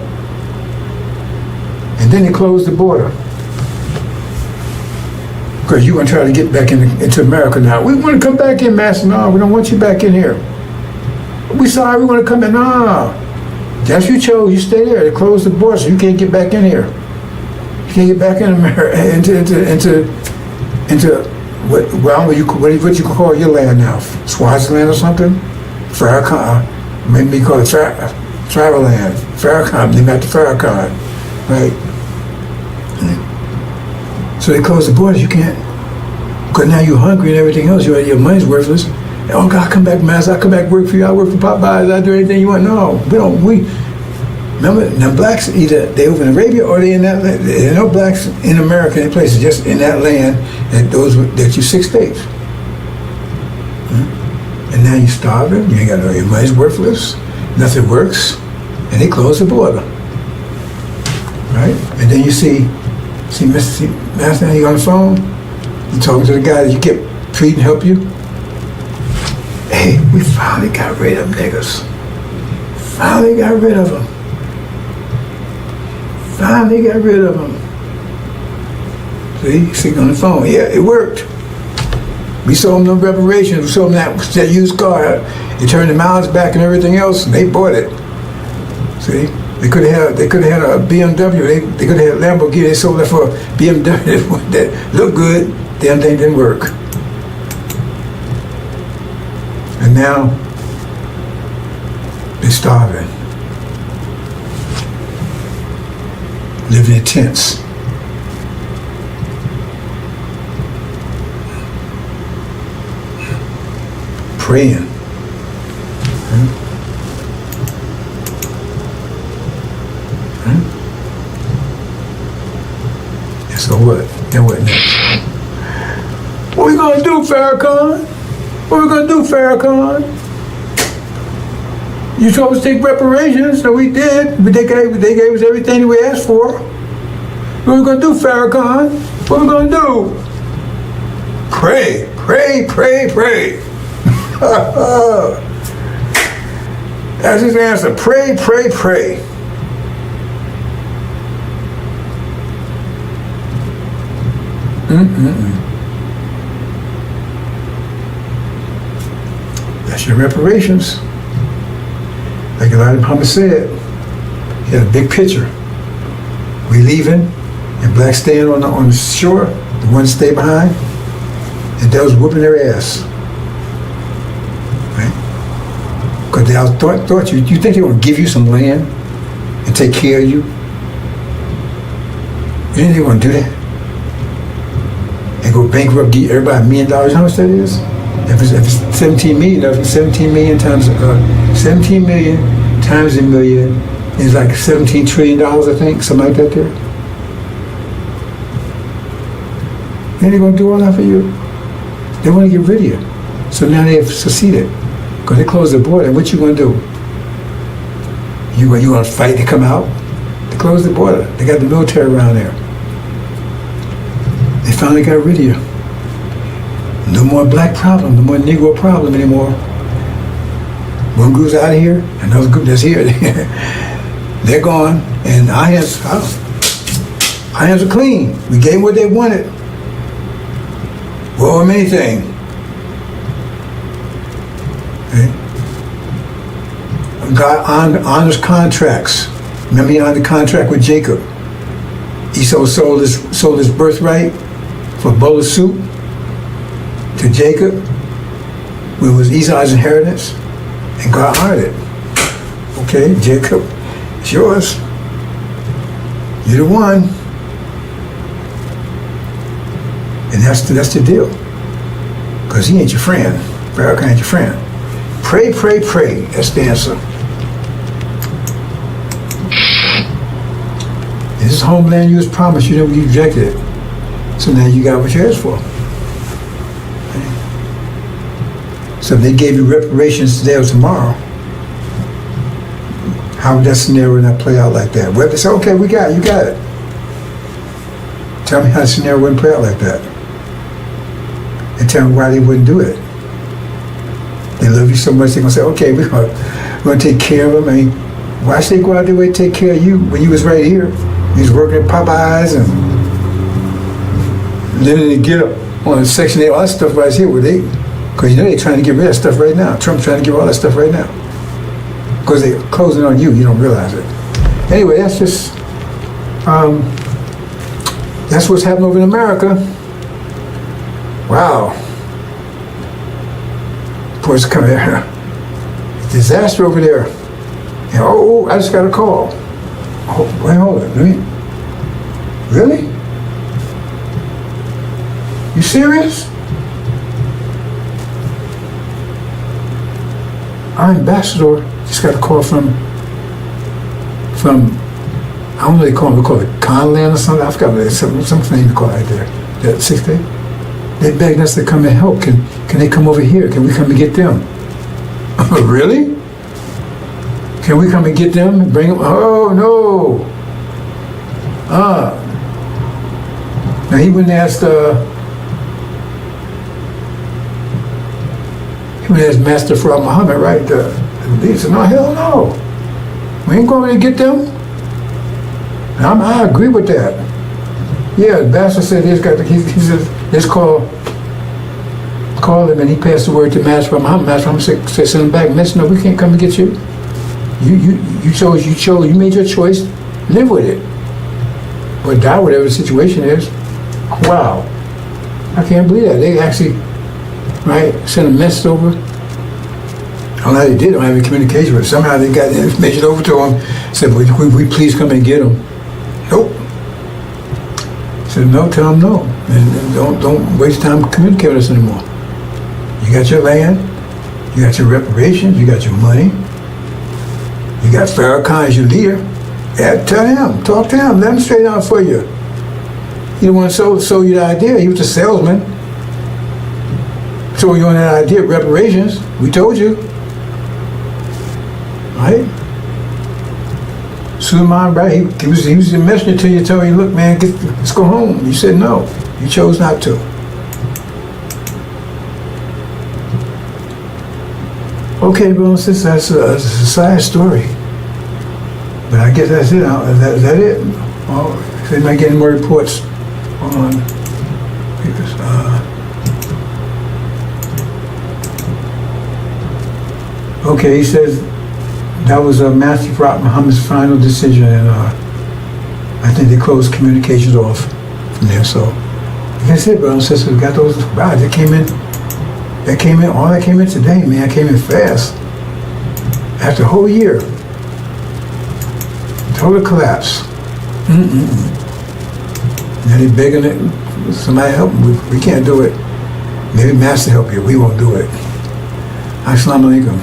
And then they closed the border. Because you're going to try to get back into America now. We want to come back in, Master. No, we don't want you back in here. We sorry, we want to come in. No. That's what you chose. You stay there. They closed the border, so you can't get back in here. You can't get back in America, into what you can call your land now. Swaziland or something? Farrakhan. Maybe call it Traveland. Farrakhan. They got the Farrakhan. Right? So they close the borders, you can't, because now you're hungry and everything else, your money's worthless. Oh God, come back, Master, I'll come back work for you, I'll work for Popeyes, I'll do anything you want. No, remember, now blacks, either they over in Arabia or they in that land. There are no blacks in America, in places, just in that land, that you 6 days. And now you're starving, you ain't got no, your money's worthless, nothing works, and they close the border. Right? And then you see Master, you on the phone, you talking to the guy that you kept treating, help you. Hey, we finally got rid of them niggas. Finally got rid of them. See, on the phone. Yeah, it worked. We sold them no reparations. We sold them that used car. They turned the miles back and everything else, and they bought it. See? They could have had a BMW. They could have had a Lamborghini. They sold that for a BMW that looked good. Damn thing didn't work. And now they're starving, living in tents. Praying. So what? Then what next? What we gonna do, Farrakhan? You told us to take reparations, so we did. But they gave us everything that we asked for. What are we going to do, Farrakhan? What are we going to do? Pray, pray, pray, pray. That's his answer. Pray, pray, pray. That's your reparations. Like Elijah Muhammad said, he had a big picture. We leaving, and blacks staying on the shore, the ones stay behind, and they was whooping their ass. Right? Because they thought you think they want to give you some land and take care of you? You think they want to do that? And go bankrupt, give everybody $1 million? How much that is? If it's 17 million, if it's 17 million times 17 million times a million is like $17 trillion, I think, something like that there. Then they're going to do all that for you. They want to get rid of you. So now they have succeeded. Because they closed the border. And what you going to do? You going to fight to come out? They closed the border. They got the military around there. They finally got rid of you. No more black problem, no more Negro problem anymore. One group's out of here, another group that's here. They're gone, and our hands are clean. We gave them what they wanted. Well, anything. Okay. God honors contracts. Remember, he honored the contract with Jacob. Esau sold his birthright for a bowl of soup to Jacob, when it was Esau's inheritance, and God honored it. Okay, Jacob, it's yours. You're the one. And that's the deal. Because he ain't your friend. Farrakhan ain't your friend. Pray, pray, pray. That's the answer. This is homeland you was promised. You never rejected it. So now you got what you asked for. So if they gave you reparations today or tomorrow, how would that scenario not play out like that? Well, they say, okay, you got it. Tell me how the scenario wouldn't play out like that. And tell me why they wouldn't do it. They love you so much, they're going to say, okay, we're going to take care of them. I mean, why should they go out their way to take care of you when you was right here? You was working at Popeyes and living in the get up on Section 8, all that stuff right here where they... Because they're trying to get rid of that stuff right now. Trump's trying to get all that stuff right now. Because they're closing on you, you don't realize it. Anyway, that's just, that's what's happening over in America. Wow. Boys come here. Disaster over there. And, I just got a call. Oh, wait, hold on. Really? You serious? Our ambassador just got a call from I don't know what they call them. We call it Conland or something. I forgot what it is. Some name to call it right there. That 6th day. They begged us to come and help. Can they come over here? Can we come and get them? Really? Can we come and get them and bring them? Oh no. Now he went and asked Master Farad Muhammad, right? He said, no, hell no. We ain't going to get them. And I agree with that. Yeah, the Master said he said, let's call him, and he passed the word to Master Farad Muhammad. Master Muhammad said, send him back. Master, no, we can't come and get you. You chose, you made your choice, live with it. Or die, whatever the situation is. Wow. I can't believe that. They actually, right, sent a message over. I don't know how they did. I don't have any communication with them. Somehow they got the information over to them. Said, would we please come and get them? Nope. Said, no, tell them no. And don't waste time communicating with us anymore. You got your land, you got your reparations, you got your money, you got Farrakhan as your leader. Yeah, tell him, talk to him, let him straighten out for you. He didn't want to sell you the idea. He was a salesman. So you on that idea of reparations. We told you. right? Suleiman, right? He was the messenger to you, telling you, look, man, let's go home. You said no. You chose not to. Okay, bro, since that's a sad story. But I guess that's it. Is that it? Well, if anybody get any more reports on okay, he says that was Matthew Rock Muhammad's final decision, and I think they closed communications off from there. So, like I said, brothers and sisters, we got those rides that came in. All that came in today, man. Came in fast. After a whole year. Total collapse. Now they're begging it. Somebody help them. We can't do it. Maybe Master help you. We won't do it. Assalamu alaikum.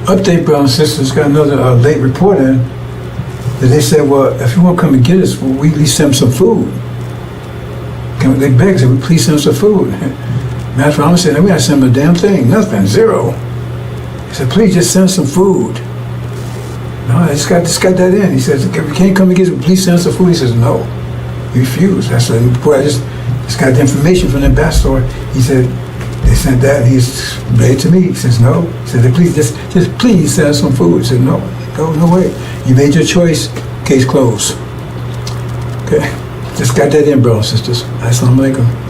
Update, brothers and sisters, got another late report in that they said, well, if you want to come and get us, well, we at least send them some food. They begged, said, please send them some food. Master Muhammad said, we got to send them a damn thing, nothing, zero. He said, please just send some food. No, I just got that in. He says, if you can't come and get us, please send us some food. He says, no. He refused. That's the report. I just got the information from the ambassador. He said, they sent that, and he's read to me. He says, no. He said, please, just please send us some food. He said, no, no way. You made your choice, case closed. Okay, just got that in, brothers and sisters. Assalamu alaikum.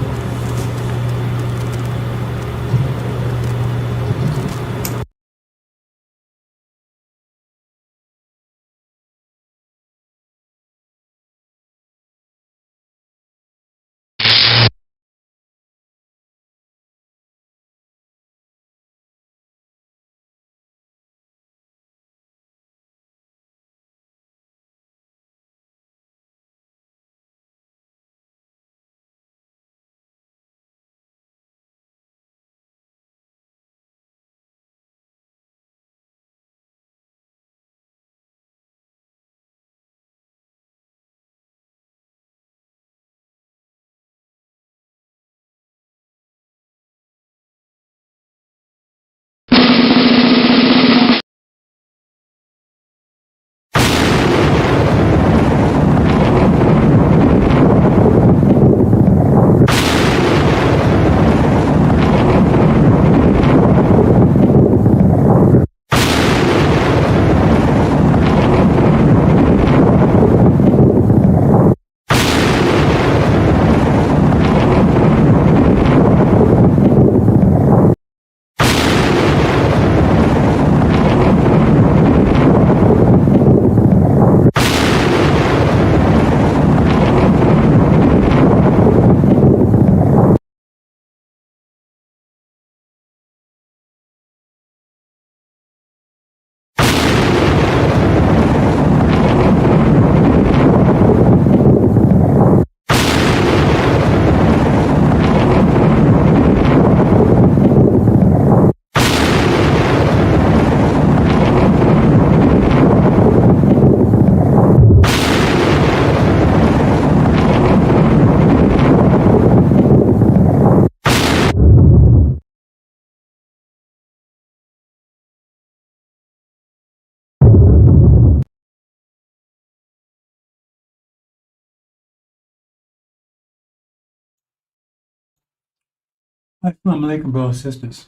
Assalamu alaikum, brothers and sisters.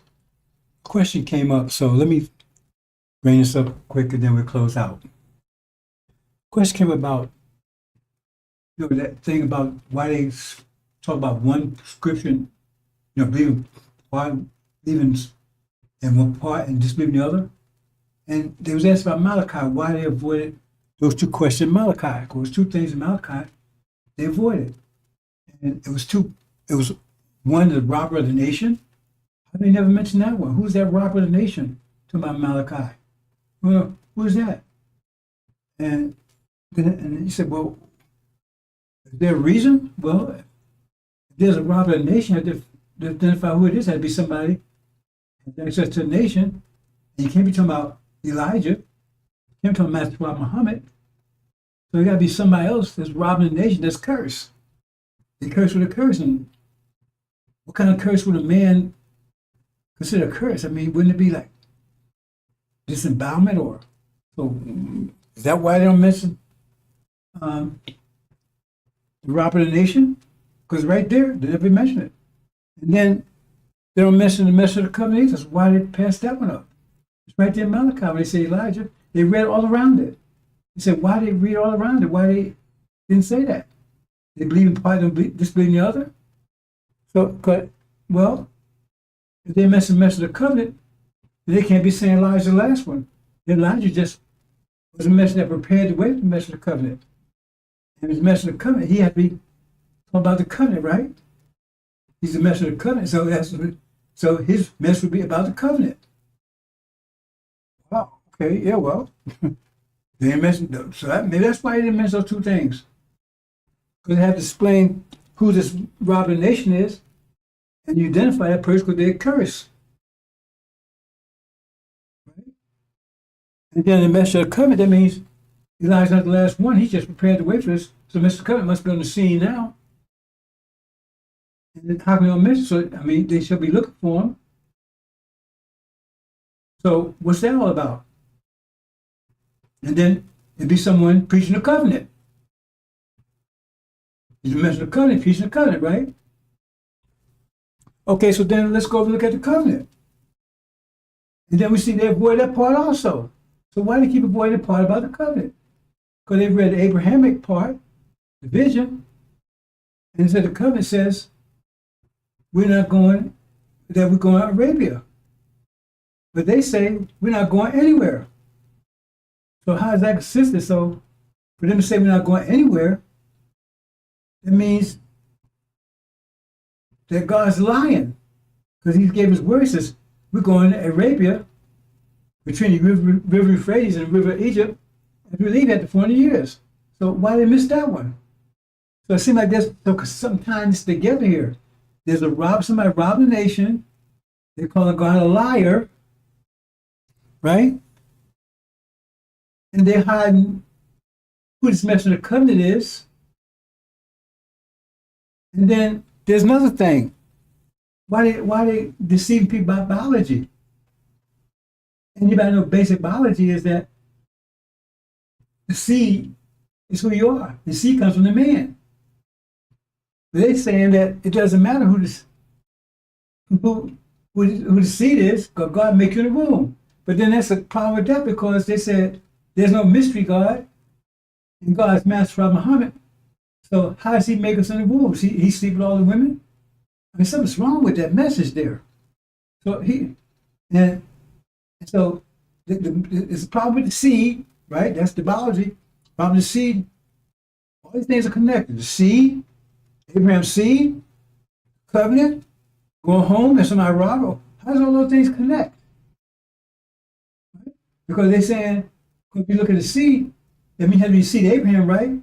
A question came up, so let me bring this up quick and then we'll close out. Question came about, that thing about why they talk about one scripture, believing in one part and disbelieving the other. And they was asked about Malachi, why they avoided those two questions in Malachi. Because two things in Malachi they avoided. And it was one, the robber of the nation. How they never mentioned that one? Who's that robber of the nation? Talking about Malachi. Well, who's that? And he said, well, is there a reason? Well, if there's a robber of the nation, you have to identify who it is. It has to be somebody who has access to the nation. And you can't be talking about Elijah. You can't be talking about Master Muhammad. So you got to be somebody else that's robbing the nation that's cursed. They curse with a curse. And what kind of curse would a man consider a curse? I mean, wouldn't it be like disembowelment or so? Is that why they don't mention the robber of the nation? Because right there, they never mention it. And then they don't mention the message of the covenant. That's why they passed that one up. It's right there in Malachi when they say Elijah. They read all around it. He said, why they read all around it? Why they didn't say that? They believe in part, don't disbelieve in the other. So, well, if they mention the message of the covenant, they can't be saying Elijah's the last one. Elijah just was a message that prepared the way for the message of the covenant. And his message of the covenant, he had to be talking about the covenant, right? He's the message of the covenant, so his message would be about the covenant. Wow. Okay. Yeah. Well, they didn't mention. So maybe that's why they didn't mention those two things. Because they have to explain who this robbing nation is, and you identify that person because they're cursed. Right? And then the message of the covenant, that means Elijah's not the last one. He just prepared the way for this. So Mr. Covenant must be on the scene now. And then how can they don't mention? So, I mean, they should be looking for him. So what's that all about? And then it'd be someone preaching the covenant. He's a message of the covenant, preaching the covenant, right? Okay, so then let's go over and look at the covenant. And then we see they avoid that part also. So why do they keep avoiding the part about the covenant? Because they've read the Abrahamic part, the vision, and it said the covenant says we're going to Arabia. But they say we're not going anywhere. So how is that consistent? So for them to say we're not going anywhere, that means that God's lying. Because he gave his word, he says, we're going to Arabia, between the river Euphrates and the river Egypt, and we leave after 400 years. So why did they miss that one? So it seems like there's sometimes together here. There's somebody robbing the nation. They call God a liar, right? And they're hiding who this message of the covenant is. And then there's another thing. Why they deceiving people about biology? Anybody know basic biology is that the seed is who you are. The seed comes from the man. But they're saying that it doesn't matter who the seed is, because God make you in the womb. But then that's a problem with that, because they said there's no mystery God, and God's Master Muhammad. So how does he make us in the womb? He sleep with all the women? I mean, something's wrong with that message there. So so it's a problem with the seed, right? That's the biology. Problem with the seed. All these things are connected. The seed, Abraham's seed, covenant, going home, and somebody rob. How does all those things connect? Right? Because they're saying, if you look at the seed, that means you have to be seed Abraham, right?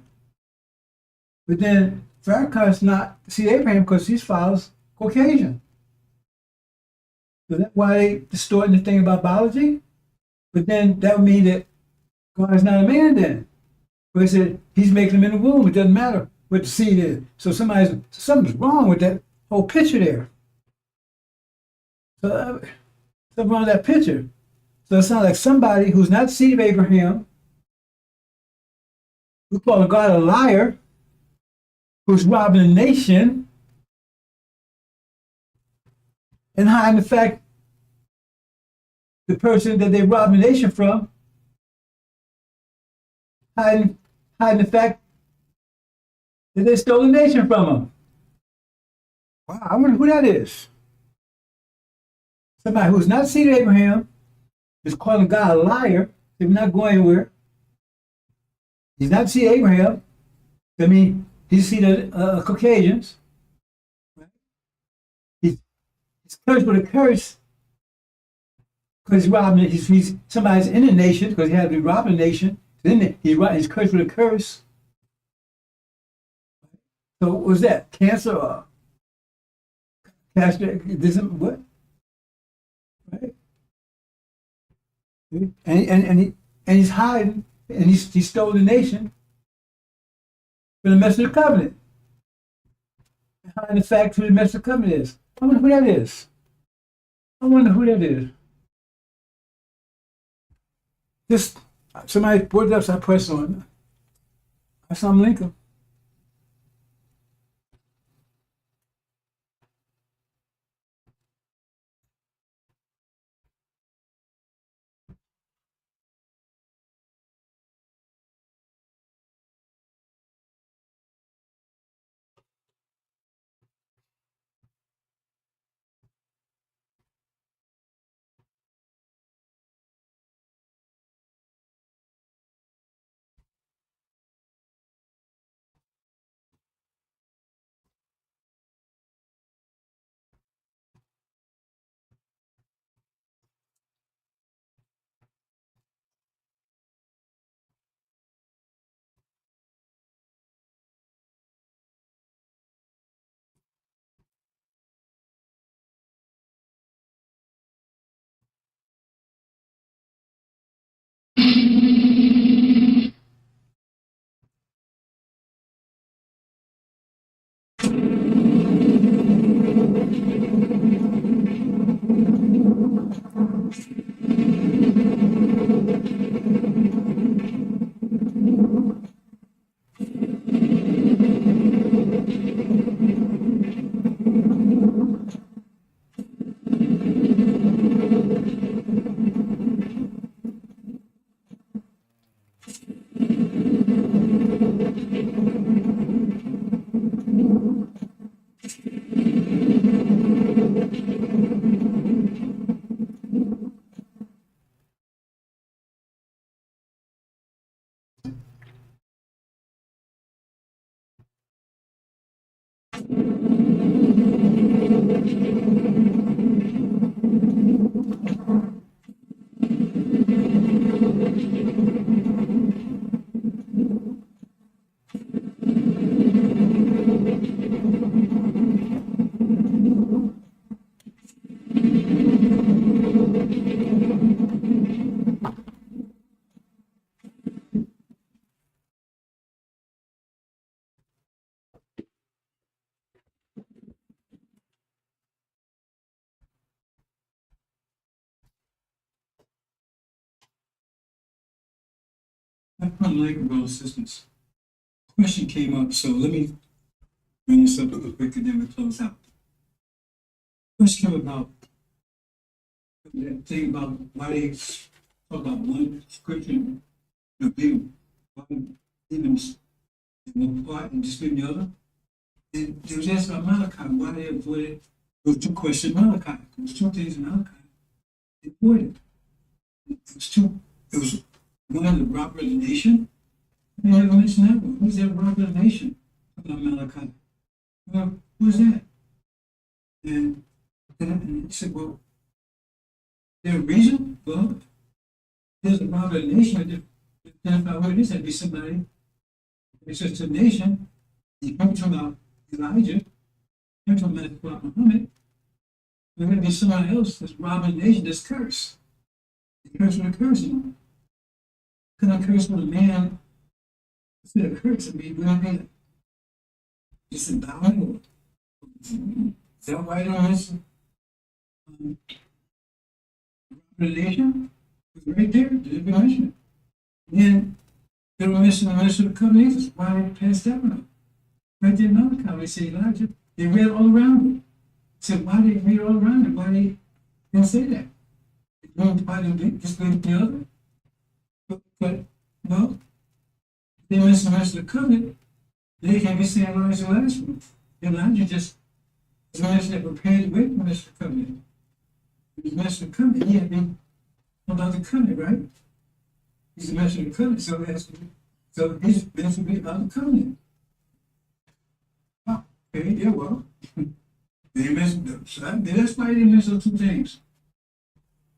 But then Farrakhan's not seed Abraham because he follows Caucasian. So that's why they distorting the thing about biology. But then that would mean that God is not a man then. But he said he's making him in the womb. It doesn't matter what the seed is. So something's wrong with that whole picture there. So something wrong with that picture. So it sounds like somebody who's not the seed of Abraham, who's calling God a liar, who's robbing a nation, and hiding the fact the person that they robbed the nation from, hiding the fact that they stole the nation from them. Wow, I wonder who that is. Somebody who's not seed of Abraham is calling God a liar. They're not going anywhere. He's not seed of Abraham. I mean, he's seed of Caucasians. Right? He's cursed with a curse because he's robbing. He's somebody's in the nation because he had to be robbing the nation. Then he's cursed with a curse. So what was that? Cancer or castration? What? Right? And he's hiding, and he stole the nation for the mess of the covenant. Hiding the fact who the mess of the covenant is. I wonder who that is. Just somebody brought it up, so I pressed on. I saw him link him. I put like brothers and sisters. Question came up, so let me bring this up real quick and then we close out. Question came about that thing about why they talk about one scripture, believe one even in one part and dismiss the other. And they was asking about Malachi, why they avoided those two questions Malachi. There was two things in Malachi they avoided. It was one, the robber of the nation. They never mentioned that one. Who's that robber of the nation? About Malachi. Well, who's that? And he said, well, is there a reason? Well, there's a robber of the nation. To identify what it is, that'd be somebody. It's just a nation. You come to about Elijah, you come to about Muhammad. There's going to be somebody else that's robbing the nation that's cursed. The curse with a curse, you know. Can I curse with a man? Instead of curse, I mean, we're going to be disemboweled. Is that why they don't listen? Nation was right there, didn't mention it. Then they don't mention the minister of the covenant. That's why they passed that one up. Right there in Malachi, they say Elijah, they read all around it. said, why did they read all around it? Why they didn't say that? Why didn't they just believe the other? But no, they missed the rest of the covenant. They can't be saying Elijah last week. Elijah just is mentioned that prepared the way for the rest of the covenant. He's mentioned the covenant, he had been about the covenant, right? He's mentioned the covenant, so it has to be, so he's meant to be about the covenant. Oh, okay, yeah, well, they mentioned them. So that's why they mentioned those two things.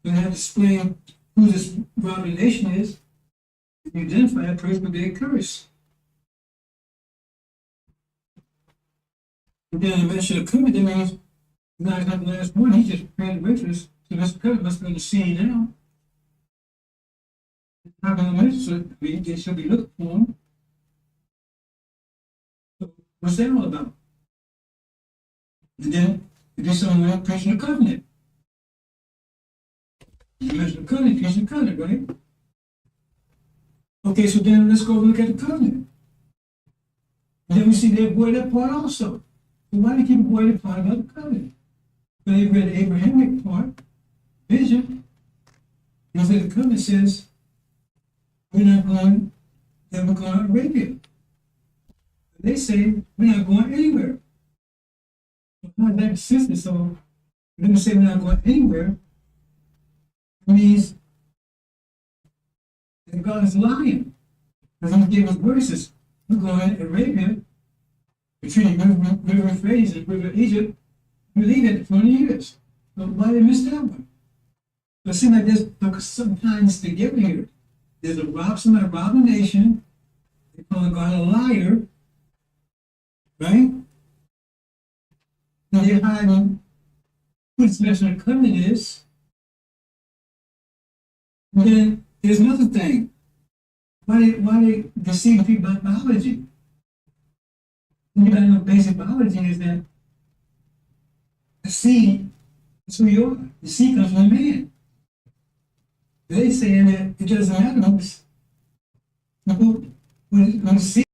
They have to explain who this godly nation is. You identify that person with their curse. And then the mention of covenant, that means not the last one, he just prepared the way for this. So this covenant must be on the scene now. How can the mention, so they should be looking for him. So what's that all about? And then if there's someone preaching the covenant. You mentioned the covenant, preaching the covenant, right? Okay, so then let's go look at the covenant. And then we see they avoid that part also. So why do they keep avoiding the part about the covenant? But they read the Abrahamic part, vision. Because the covenant says, we're not going, that we're going to Arabia. They say, we're not going anywhere. Not that consistent, so for them to say we're not going anywhere means that God is lying. Because he gave us verses. We're going to Arabia, between the river Euphrates and the river Egypt, we leave it for 20 years. So why did they miss that one? So it seems like there's sometimes together here. There's somebody robbed a nation, they call God a liar, right? And they're hiding who this mention of covenant is. And then there's another thing. Why they deceive people about biology? You gotta know basic biology is that the seed is who you are. The seed comes from a man. They saying that it doesn't matter who the seed